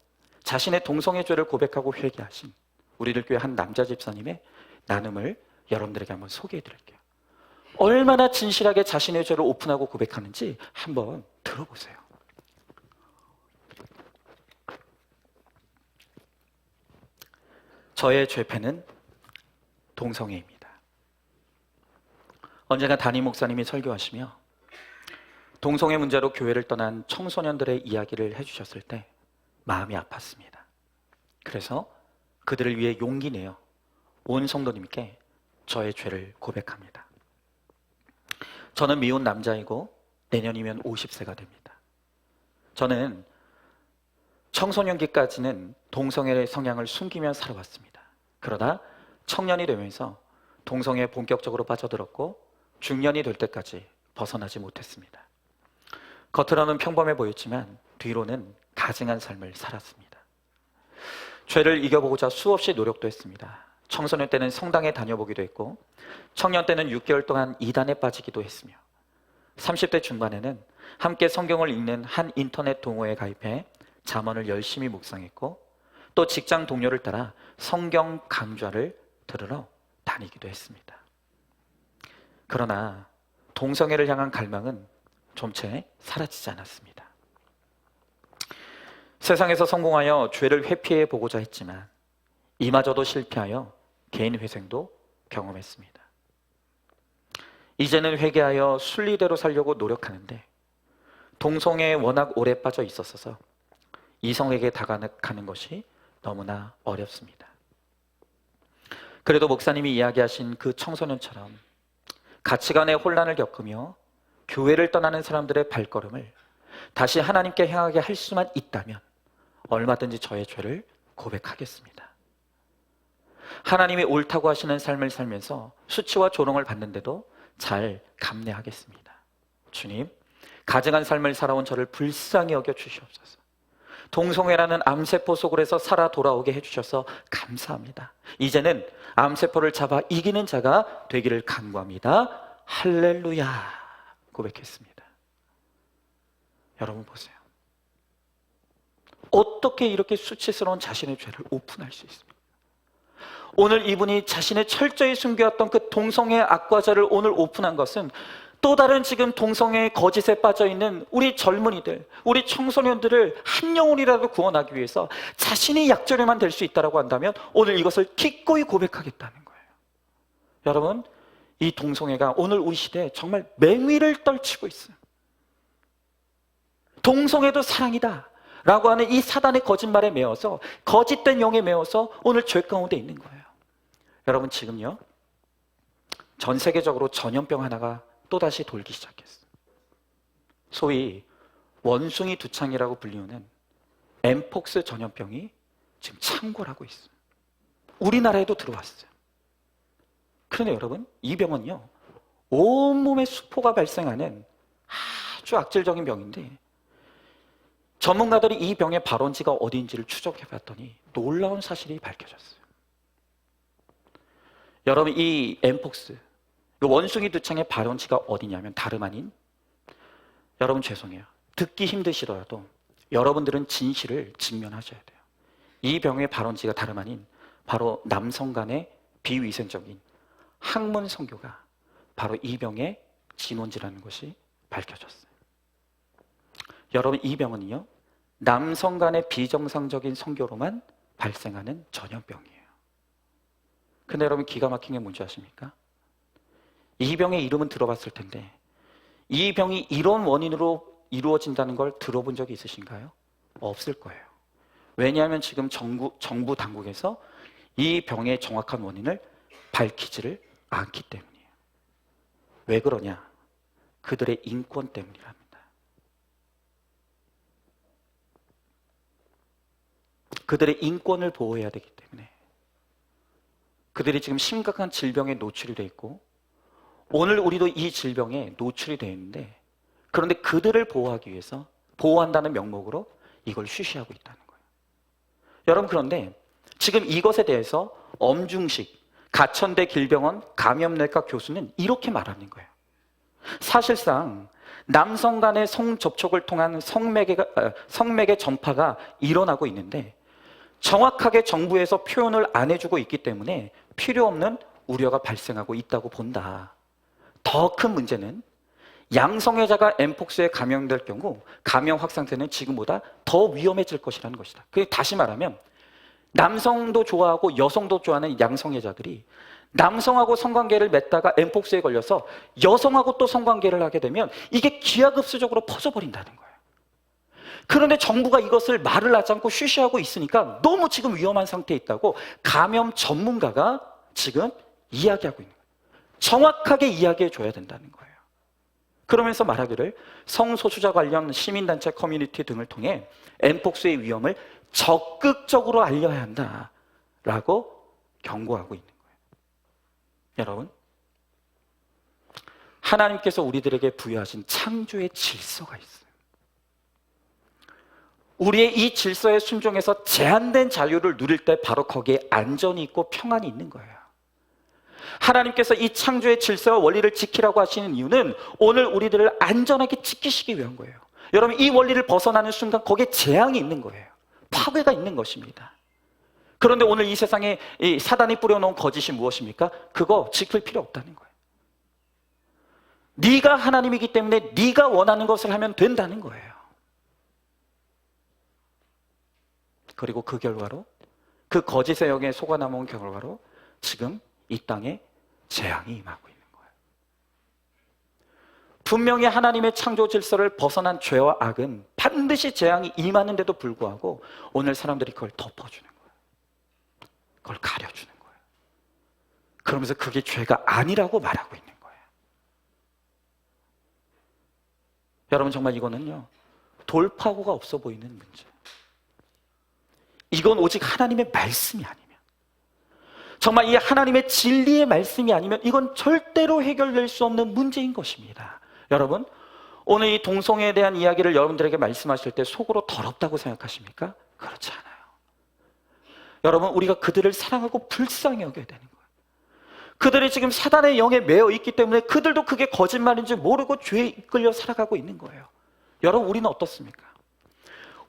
자신의 동성애 죄를 고백하고 회개하신 우리들 교회 한 남자 집사님의 나눔을 여러분들에게 한번 소개해 드릴게요. 얼마나 진실하게 자신의 죄를 오픈하고 고백하는지 한번 들어보세요. 저의 죄패는 동성애입니다. 언젠가 담임 목사님이 설교하시며 동성애 문제로 교회를 떠난 청소년들의 이야기를 해주셨을 때 마음이 아팠습니다. 그래서 그들을 위해 용기 내어 온 성도님께 저의 죄를 고백합니다. 저는 미혼 남자이고 내년이면 50세가 됩니다. 저는 청소년기까지는 동성애의 성향을 숨기며 살아왔습니다. 그러다 청년이 되면서 동성애에 본격적으로 빠져들었고 중년이 될 때까지 벗어나지 못했습니다. 겉으로는 평범해 보였지만 뒤로는 가증한 삶을 살았습니다. 죄를 이겨보고자 수없이 노력도 했습니다. 청소년 때는 성당에 다녀보기도 했고 청년 때는 6개월 동안 이단에 빠지기도 했으며 30대 중반에는 함께 성경을 읽는 한 인터넷 동호회에 가입해 잠언을 열심히 묵상했고 또 직장 동료를 따라 성경 강좌를 들으러 다니기도 했습니다. 그러나 동성애를 향한 갈망은 좀채 사라지지 않았습니다. 세상에서 성공하여 죄를 회피해 보고자 했지만 이마저도 실패하여 개인 회생도 경험했습니다. 이제는 회개하여 순리대로 살려고 노력하는데 동성애에 워낙 오래 빠져 있었어서 이성에게 다가가는 것이 너무나 어렵습니다. 그래도 목사님이 이야기하신 그 청소년처럼 가치관의 혼란을 겪으며 교회를 떠나는 사람들의 발걸음을 다시 하나님께 향하게 할 수만 있다면 얼마든지 저의 죄를 고백하겠습니다. 하나님이 옳다고 하시는 삶을 살면서 수치와 조롱을 받는데도 잘 감내하겠습니다. 주님, 가증한 삶을 살아온 저를 불쌍히 여겨 주시옵소서. 동성애라는 암세포 속으로 살아 돌아오게 해주셔서 감사합니다. 이제는 암세포를 잡아 이기는 자가 되기를 간구합니다. 할렐루야 고백했습니다. 여러분 보세요. 어떻게 이렇게 수치스러운 자신의 죄를 오픈할 수 있습니까? 오늘 이분이 자신의 철저히 숨겨왔던 그 동성애의 악과 죄를 오늘 오픈한 것은 또 다른 지금 동성애의 거짓에 빠져있는 우리 젊은이들, 우리 청소년들을 한 영혼이라도 구원하기 위해서 자신이 약점에만 될 수 있다고 한다면 오늘 이것을 기꺼이 고백하겠다는 거예요. 여러분, 이 동성애가 오늘 우리 시대에 정말 맹위를 떨치고 있어요. 동성애도 사랑이다 라고 하는 이 사단의 거짓말에 매어서 거짓된 영에 매어서 오늘 죄 가운데 있는 거예요. 여러분, 지금요 전 세계적으로 전염병 하나가 또다시 돌기 시작했어요. 소위 원숭이 두창이라고 불리우는 엠폭스 전염병이 지금 창궐하고 있어요. 우리나라에도 들어왔어요. 그런데 여러분, 이 병은요 온몸에 수포가 발생하는 아주 악질적인 병인데 전문가들이 이 병의 발원지가 어디인지를 추적해 봤더니 놀라운 사실이 밝혀졌어요. 여러분, 이 엠폭스, 원숭이 두창의 발원지가 어디냐면 다름 아닌, 여러분 죄송해요, 듣기 힘드시더라도 여러분들은 진실을 직면하셔야 돼요. 이 병의 발원지가 다름 아닌 바로 남성 간의 비위생적인 학문 성교가 바로 이 병의 진원지라는 것이 밝혀졌어요. 여러분, 이 병은요 남성 간의 비정상적인 성교로만 발생하는 전염병이에요. 근데 여러분, 기가 막힌 게 뭔지 아십니까? 이 병의 이름은 들어봤을 텐데 이 병이 이런 원인으로 이루어진다는 걸 들어본 적이 있으신가요? 없을 거예요. 왜냐하면 지금 정부 당국에서 이 병의 정확한 원인을 밝히지를 않기 때문이에요. 왜 그러냐? 그들의 인권 때문이랍니다. 그들의 인권을 보호해야 되기 때문에, 그들이 지금 심각한 질병에 노출이 돼 있고 오늘 우리도 이 질병에 노출이 되어 있는데 그런데 그들을 보호하기 위해서 보호한다는 명목으로 이걸 쉬쉬하고 있다는 거예요. 여러분 그런데 지금 이것에 대해서 엄중식 가천대 길병원 감염내과 교수는 이렇게 말하는 거예요. 사실상 남성 간의 성접촉을 통한 성맥의 전파가 일어나고 있는데 정확하게 정부에서 표현을 안 해주고 있기 때문에 필요 없는 우려가 발생하고 있다고 본다. 더 큰 문제는 양성애자가 엠폭스에 감염될 경우 감염 확산세는 지금보다 더 위험해질 것이라는 것이다. 다시 말하면 남성도 좋아하고 여성도 좋아하는 양성애자들이 남성하고 성관계를 맺다가 엠폭스에 걸려서 여성하고 또 성관계를 하게 되면 이게 기하급수적으로 퍼져버린다는 거예요. 그런데 정부가 이것을 말을 하지 않고 쉬쉬하고 있으니까 너무 지금 위험한 상태에 있다고 감염 전문가가 지금 이야기하고 있는 거예요. 정확하게 이야기해 줘야 된다는 거예요. 그러면서 말하기를 성소수자 관련 시민단체 커뮤니티 등을 통해 엠폭스의 위험을 적극적으로 알려야 한다라고 경고하고 있는 거예요. 여러분, 하나님께서 우리들에게 부여하신 창조의 질서가 있어요. 우리의 이 질서에 순종해서 제한된 자유를 누릴 때 바로 거기에 안전이 있고 평안이 있는 거예요. 하나님께서 이 창조의 질서와 원리를 지키라고 하시는 이유는 오늘 우리들을 안전하게 지키시기 위한 거예요. 여러분, 이 원리를 벗어나는 순간 거기에 재앙이 있는 거예요. 파괴가 있는 것입니다. 그런데 오늘 이 세상에 이 사단이 뿌려놓은 거짓이 무엇입니까? 그거 지킬 필요 없다는 거예요. 네가 하나님이기 때문에 네가 원하는 것을 하면 된다는 거예요. 그리고 그 결과로 그 거짓의 영에 속아남은 결과로 지금 이 땅에 재앙이 임하고 있는 거예요. 분명히 하나님의 창조 질서를 벗어난 죄와 악은 반드시 재앙이 임하는데도 불구하고 오늘 사람들이 그걸 덮어주는 거예요. 그걸 가려주는 거예요. 그러면서 그게 죄가 아니라고 말하고 있는 거예요. 여러분, 정말 이거는요, 돌파구가 없어 보이는 문제예요. 이건 오직 하나님의 말씀이 아니면, 정말 이 하나님의 진리의 말씀이 아니면 이건 절대로 해결될 수 없는 문제인 것입니다. 여러분, 오늘 이 동성애에 대한 이야기를 여러분들에게 말씀하실 때 속으로 더럽다고 생각하십니까? 그렇지 않아요. 여러분, 우리가 그들을 사랑하고 불쌍히 여겨야 되는 거예요. 그들이 지금 사단의 영에 매여 있기 때문에 그들도 그게 거짓말인지 모르고 죄에 이끌려 살아가고 있는 거예요. 여러분, 우리는 어떻습니까?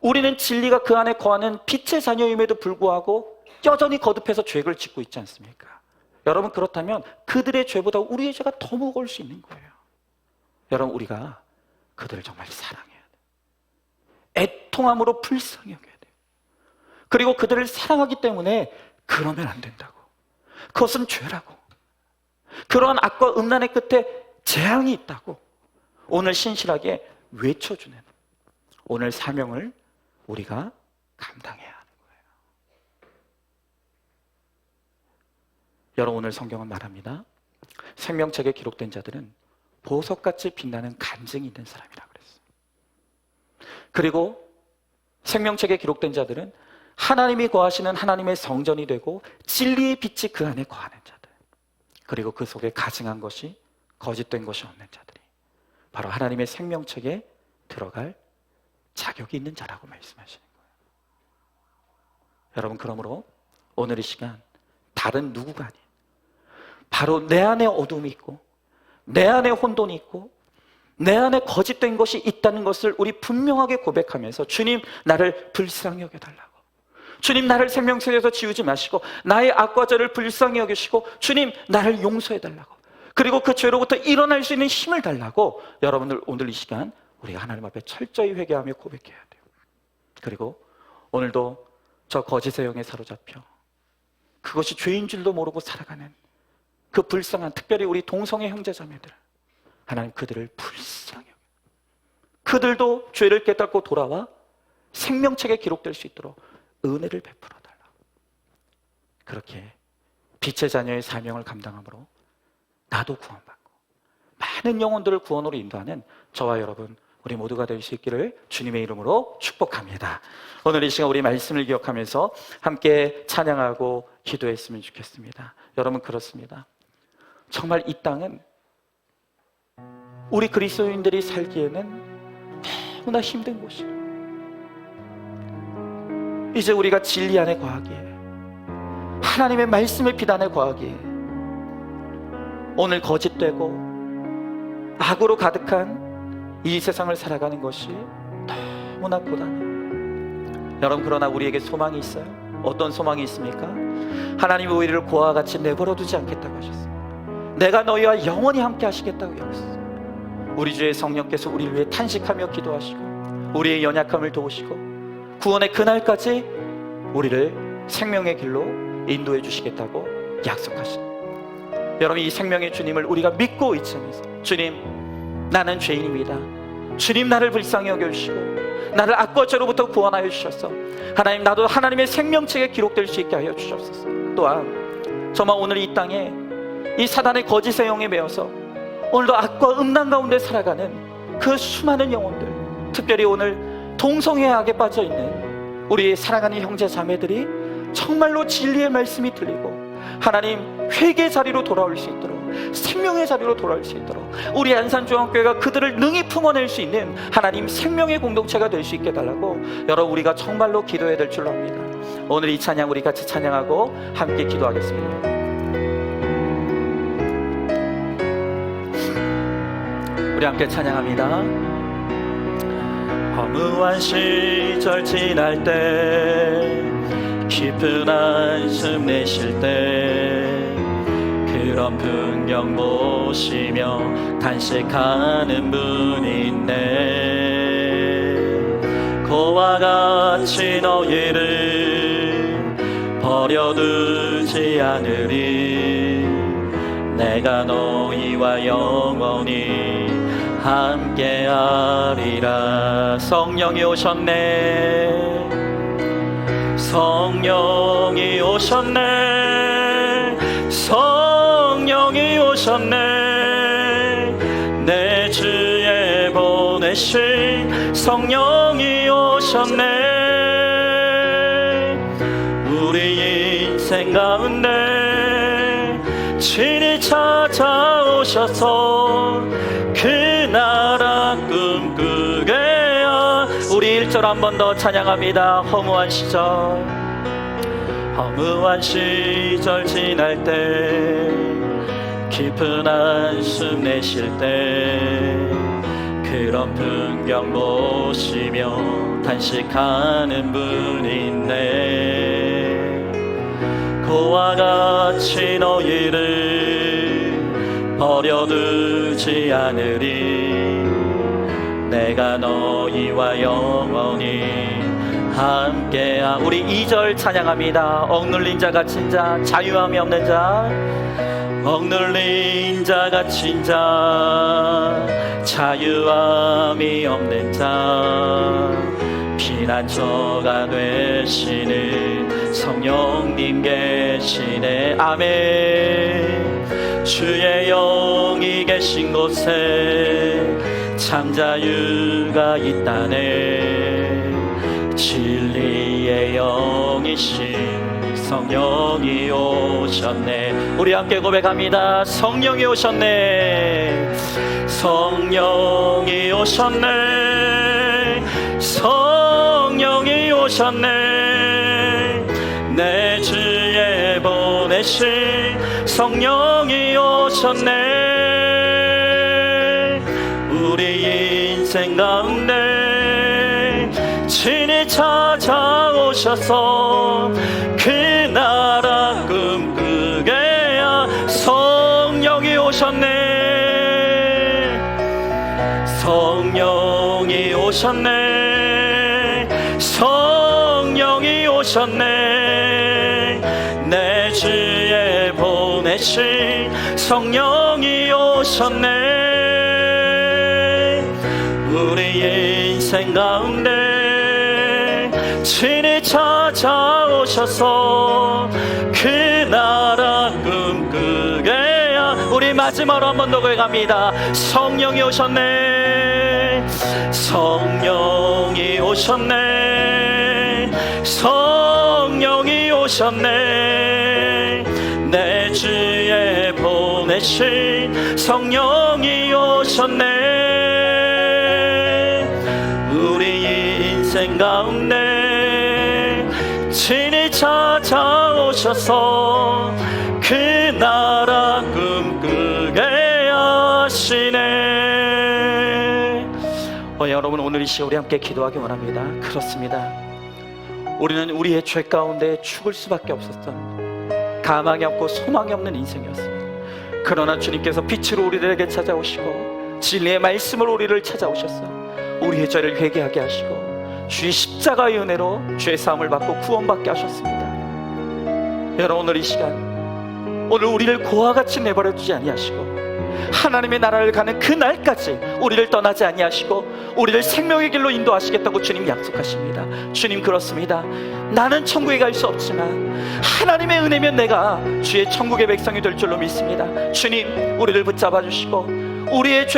우리는 진리가 그 안에 거하는 빛의 자녀임에도 불구하고 여전히 거듭해서 죄를 짓고 있지 않습니까? 여러분, 그렇다면 그들의 죄보다 우리의 죄가 더 무거울 수 있는 거예요. 여러분, 우리가 그들을 정말 사랑해야 돼요. 애통함으로 불쌍히 여겨야 돼요. 그리고 그들을 사랑하기 때문에 그러면 안 된다고. 그것은 죄라고. 그러한 악과 음란의 끝에 재앙이 있다고 오늘 신실하게 외쳐주는 오늘 사명을 우리가 감당해야 하는 거예요. 여러분, 오늘 성경은 말합니다. 생명책에 기록된 자들은 보석같이 빛나는 간증이 있는 사람이라고 그랬어요. 그리고 생명책에 기록된 자들은 하나님이 거하시는 하나님의 성전이 되고 진리의 빛이 그 안에 거하는 자들, 그리고 그 속에 가증한 것이 거짓된 것이 없는 자들이 바로 하나님의 생명책에 들어갈 자격이 있는 자라고 말씀하시는 거예요. 여러분, 그러므로 오늘 이 시간 다른 누구가 아닌 바로 내 안에 어둠이 있고 내 안에 혼돈이 있고 내 안에 거짓된 것이 있다는 것을 우리 분명하게 고백하면서 주님, 나를 불쌍히 여겨달라고, 주님, 나를 생명책에서 지우지 마시고 나의 악과 죄를 불쌍히 여기시고 주님, 나를 용서해달라고, 그리고 그 죄로부터 일어날 수 있는 힘을 달라고 여러분들 오늘 이 시간 우리가 하나님 앞에 철저히 회개하며 고백해야 돼요. 그리고 오늘도 저 거짓의 영에 사로잡혀 그것이 죄인 줄도 모르고 살아가는 그 불쌍한, 특별히 우리 동성애 형제자매들, 하나님 그들을 불쌍히 여겨 그들도 죄를 깨닫고 돌아와 생명책에 기록될 수 있도록 은혜를 베풀어 달라고. 그렇게 빛의 자녀의 사명을 감당함으로 나도 구원받고 많은 영혼들을 구원으로 인도하는 저와 여러분 우리 모두가 될 수 있기를 주님의 이름으로 축복합니다. 오늘 이 시간 우리 말씀을 기억하면서 함께 찬양하고 기도했으면 좋겠습니다. 여러분, 그렇습니다. 정말 이 땅은 우리 그리스도인들이 살기에는 너무나 힘든 곳이에요. 이제 우리가 진리 안에 거하기에, 하나님의 말씀의 빛 안에 거하기에, 오늘 거짓되고 악으로 가득한 이 세상을 살아가는 것이 너무나 고단해요. 여러분, 그러나 우리에게 소망이 있어요. 어떤 소망이 있습니까? 하나님이 우리를 고아와 같이 내버려 두지 않겠다고 하셨어요. 내가 너희와 영원히 함께 하시겠다고 하셨어요. 우리 주의 성령께서 우리를 위해 탄식하며 기도하시고 우리의 연약함을 도우시고 구원의 그날까지 우리를 생명의 길로 인도해 주시겠다고 약속하십니다. 여러분, 이 생명의 주님을 우리가 믿고 의지하면서, 주님, 나는 죄인입니다. 주님, 나를 불쌍히 여겨주시고 나를 악과 죄로부터 구원하여 주셔서 하나님, 나도 하나님의 생명책에 기록될 수 있게 하여 주시옵소서. 또한 정말 오늘 이 땅에 이 사단의 거짓의 영에 매여서 오늘도 악과 음란 가운데 살아가는 그 수많은 영혼들, 특별히 오늘 동성애악에 빠져있는 우리 사랑하는 형제 자매들이 정말로 진리의 말씀이 들리고 하나님 회개의 자리로 돌아올 수 있도록, 생명의 자리로 돌아올 수 있도록 우리 안산중앙교회가 그들을 능히 품어낼 수 있는 하나님 생명의 공동체가 될 수 있게 해달라고 여러분, 우리가 정말로 기도해야 될 줄로 압니다. 오늘 이 찬양 우리 같이 찬양하고 함께 기도하겠습니다. 우리 함께 찬양합니다. 허무한 시절 지날 때, 깊은 한숨 내쉴 때, 그런 풍경 보시며 탄식하는 분이 있네. 그와 같이 너희를 버려두지 않으리. 내가 너희와 영원히 함께하리라. 성령이 오셨네. 성령이 오셨네. 성령이 오셨네. 내 주에 보내신 성령이 오셨네. 우리 인생 가운데 친히 찾아오셔서 그 나라 꿈꾸게 하. 우리 1절 한 번 더 찬양합니다. 허무한 시절, 허무한 시절 지날 때, 깊은 한숨 내쉴 때, 그런 풍경 보시며 탄식하는 분이 있네. 그와 같이 너희를 버려두지 않으리. 내가 너희와 영원히 함께하. 우리 2절 찬양합니다. 억눌린 자 갇힌 자, 자유함이 없는 자, 억눌린 자 갇힌 자, 자유함이 없는 자, 피난처가 되시는 성령님 계시네. 아멘. 주의 영이 계신 곳에 참 자유가 있다네. 진리의 영이신 성령이 오셨네. 우리 함께 고백합니다. 성령이 오셨네. 성령이 오셨네. 성령이 오셨네. 내 주에 보내신 성령이 오셨네. 우리 인생 가운데 친히 찾아오셔서 그 나라 꿈꾸게 하. 성령이 오셨네. 성령이 오셨네. 성령이 오셨네. 내 주에 보내신 성령이 오셨네. 우리 인생 가운데 친히 찾아오셔서 그 나라 꿈꾸게 하. 우리 마지막으로 한 번 더 고백합니다. 성령이 오셨네. 성령이 오셨네. 성령이 오셨네. 내 주에 보내신 성령이 오셨네. 우리 인생 가운데 친히 찾아오셔서 그 나라 꿈꾸게 하시네. 여러분, 오늘 이 시간 우리 함께 기도하기 원합니다. 그렇습니다. 우리는 우리의 죄 가운데 죽을 수밖에 없었던 가망이 없고 소망이 없는 인생이었습니다. 그러나 주님께서 빛으로 우리들에게 찾아오시고 진리의 말씀으로 우리를 찾아오셔서 우리의 죄를 회개하게 하시고 주의 십자가의 은혜로 죄 사함을 받고 구원받게 하셨습니다. 여러분, 오늘 이 시간, 오늘 우리를 고와 같이 내버려 두지 아니하시고 하나님의 나라를 가는 그 날까지 우리를 떠나지 아니하시고 우리를 생명의 길로 인도하시겠다고 주님 약속하십니다. 주님, 그렇습니다. 나는 천국에 갈 수 없지만 하나님의 은혜면 내가 주의 천국의 백성이 될 줄로 믿습니다. 주님, 우리를 붙잡아 주시고 우리의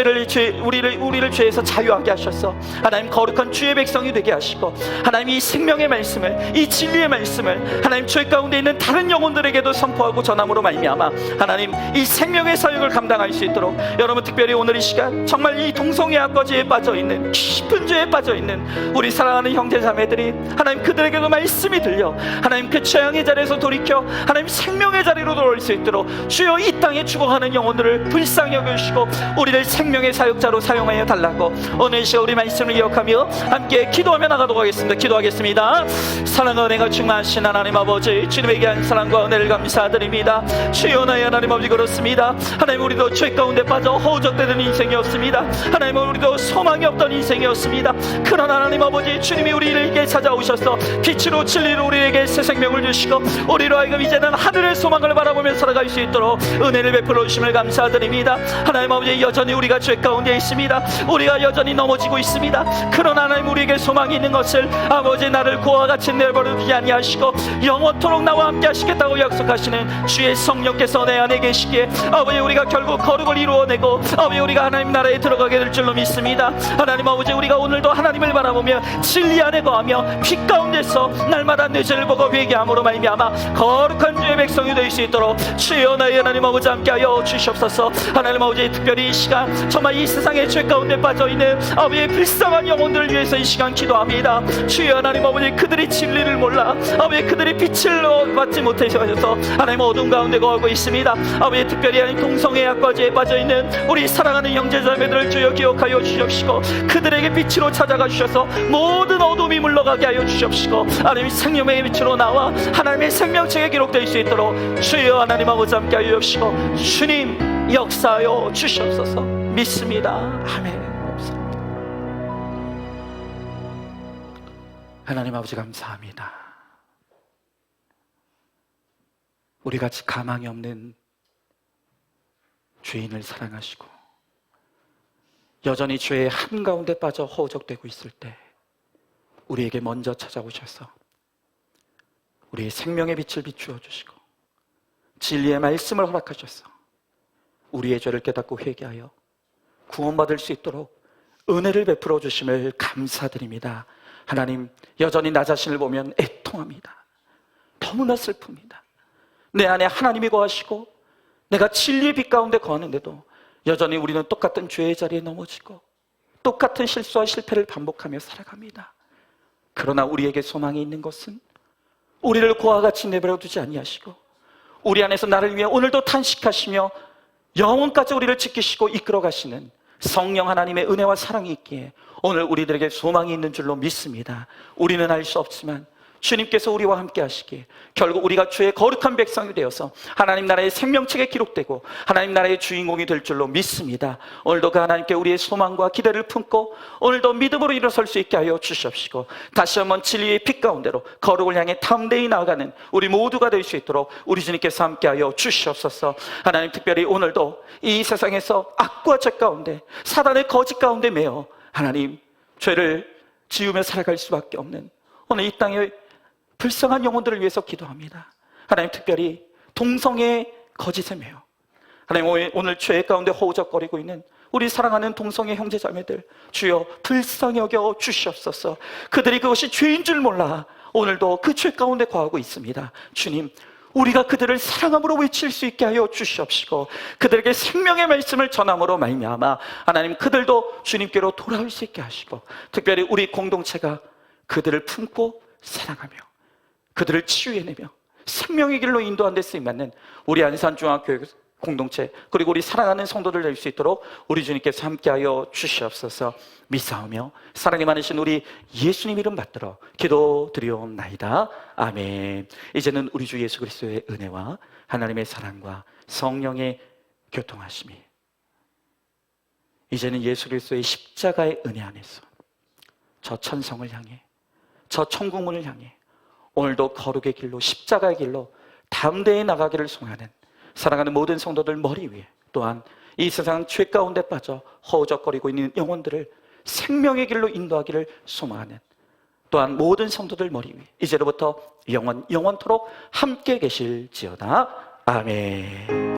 우리를 죄에서 자유하게 하셔서 하나님 거룩한 주의 백성이 되게 하시고 하나님 이 생명의 말씀을, 이 진리의 말씀을 하나님 죄 가운데 있는 다른 영혼들에게도 선포하고 전함으로 말미암아 하나님 이 생명의 사역을 감당할 수 있도록 여러분, 특별히 오늘 이 시간 정말 이 동성애 악거지에 빠져있는 깊은 죄에 빠져있는 우리 사랑하는 형제자매들이 하나님 그들에게도 말씀이 들려 하나님 그 재앙의 자리에서 돌이켜 하나님 생명의 자리로 돌아올 수 있도록 주여 이 땅에 죽어가는 영혼들을 불쌍히 여겨주시고 우리를 생명의 사역자로 사용하여 달라고 오늘 이 시간 우리 말씀을 기억하며 함께 기도하며 나가도록 하겠습니다. 기도하겠습니다. 사랑과 은혜가 충만하신 하나님 아버지, 주님에게 한 사랑과 은혜를 감사드립니다. 주여, 나의 하나님 아버지, 그렇습니다. 하나님, 우리도 죄 가운데 빠져 허우적대는 인생이었습니다. 하나님, 우리도 소망이 없던 인생이었습니다. 그러나 하나님 아버지, 주님이 우리에게 찾아오셔서 빛으로 진리로 우리에게 새 생명을 주시고 우리로 하여금 이제는 하늘의 소망을 바라보며 살아갈 수 있도록 은혜를 베풀어 주심을 감사드립니다. 하나님 아버지, 여전히 우리가 죄 가운데 있습니다. 우리가 여전히 넘어지고 있습니다. 그러나 하나님, 우리에게 소망이 있는 것을 아버지, 나를 고와 같이 내버려 두지 아니하시고 영원토록 나와 함께 하시겠다고 약속하시는 주의 성령께서 내 안에 계시기에 아버지, 우리가 결국 거룩을 이루어내고 아버지, 우리가 하나님 나라에 들어가게 될 줄로 믿습니다. 하나님 아버지, 우리가 오늘도 하나님을 바라보며 진리 안에 거하며 빛 가운데서 날마다 내 죄를 보고 회개함으로 말미암아 거룩한 주의 백성이 될 수 있도록 주여, 나의 하나님 아버지, 함께하여 주시옵소서. 하나님 아버지, 특별히 이 시간 정말 이 세상의 죄 가운데 빠져있는 아버지의 불쌍한 영혼들을 위해서 이 시간 기도합니다. 주여 하나님 아버지, 그들이 진리를 몰라 아버지 그들이 빛을 받지 못하셔서 하나님 어둠 가운데 거하고 있습니다. 아버지, 특별히 하나님 동성애 악과지에 빠져있는 우리 사랑하는 형제자매들을 주여 기억하여 주시옵시고 그들에게 빛으로 찾아가 주셔서 모든 어둠이 물러가게 하여 주시옵시고 하나님 생명의 빛으로 나와 하나님의 생명책에 기록될 수 있도록 주여 하나님 아버지 함께 하여 주시고 주님 역사하여 주시옵소서. 믿습니다. 아멘. 하나님 아버지, 감사합니다. 우리같이 가망이 없는 죄인을 사랑하시고 여전히 죄의 한가운데 빠져 허우적대고 있을 때 우리에게 먼저 찾아오셔서 우리의 생명의 빛을 비추어 주시고 진리의 말씀을 허락하셔서 우리의 죄를 깨닫고 회개하여 구원받을 수 있도록 은혜를 베풀어 주심을 감사드립니다. 하나님, 여전히 나 자신을 보면 애통합니다. 너무나 슬픕니다. 내 안에 하나님이 거하시고 내가 진리의 빛 가운데 거하는데도 여전히 우리는 똑같은 죄의 자리에 넘어지고 똑같은 실수와 실패를 반복하며 살아갑니다. 그러나 우리에게 소망이 있는 것은 우리를 고와 같이 내버려 두지 아니하시고 우리 안에서 나를 위해 오늘도 탄식하시며 영원까지 우리를 지키시고 이끌어 가시는 성령 하나님의 은혜와 사랑이 있기에 오늘 우리들에게 소망이 있는 줄로 믿습니다. 우리는 알 수 없지만 주님께서 우리와 함께 하시기에 결국 우리가 주의 거룩한 백성이 되어서 하나님 나라의 생명책에 기록되고 하나님 나라의 주인공이 될 줄로 믿습니다. 오늘도 그 하나님께 우리의 소망과 기대를 품고 오늘도 믿음으로 일어설 수 있게 하여 주시옵시고 다시 한번 진리의 빛 가운데로 거룩을 향해 탐대히 나아가는 우리 모두가 될 수 있도록 우리 주님께서 함께 하여 주시옵소서. 하나님, 특별히 오늘도 이 세상에서 악과 죄 가운데 사단의 거짓 가운데 매여 하나님 죄를 지으며 살아갈 수밖에 없는 오늘 이 땅의 불쌍한 영혼들을 위해서 기도합니다. 하나님, 특별히 동성애 거짓에 매여 하나님, 오늘 죄 가운데 허우적거리고 있는 우리 사랑하는 동성애 형제자매들, 주여 불쌍히 여겨 주시옵소서. 그들이 그것이 죄인 줄 몰라 오늘도 그 죄 가운데 거하고 있습니다. 주님, 우리가 그들을 사랑함으로 외칠 수 있게 하여 주시옵시고, 그들에게 생명의 말씀을 전함으로 말미암아 하나님, 그들도 주님께로 돌아올 수 있게 하시고, 특별히 우리 공동체가 그들을 품고 사랑하며 그들을 치유해내며 생명의 길로 인도하는 데 쓰임받는 우리 안산중앙교회 공동체, 그리고 우리 사랑하는 성도들 될 수 있도록 우리 주님께서 함께하여 주시옵소서. 믿사오며 사랑이 많으신 우리 예수님 이름 받들어 기도드리옵나이다. 아멘. 이제는 우리 주 예수 그리스도의 은혜와 하나님의 사랑과 성령의 교통하심이, 이제는 예수 그리스도의 십자가의 은혜 안에서 저 천성을 향해, 저 천국문을 향해 오늘도 거룩의 길로, 십자가의 길로 담대히 나가기를 소망하는 사랑하는 모든 성도들 머리 위에, 또한 이 세상 죄 가운데 빠져 허우적거리고 있는 영혼들을 생명의 길로 인도하기를 소망하는 또한 모든 성도들 머리 위에 이제로부터 영원토록 함께 계실지어다. 아멘.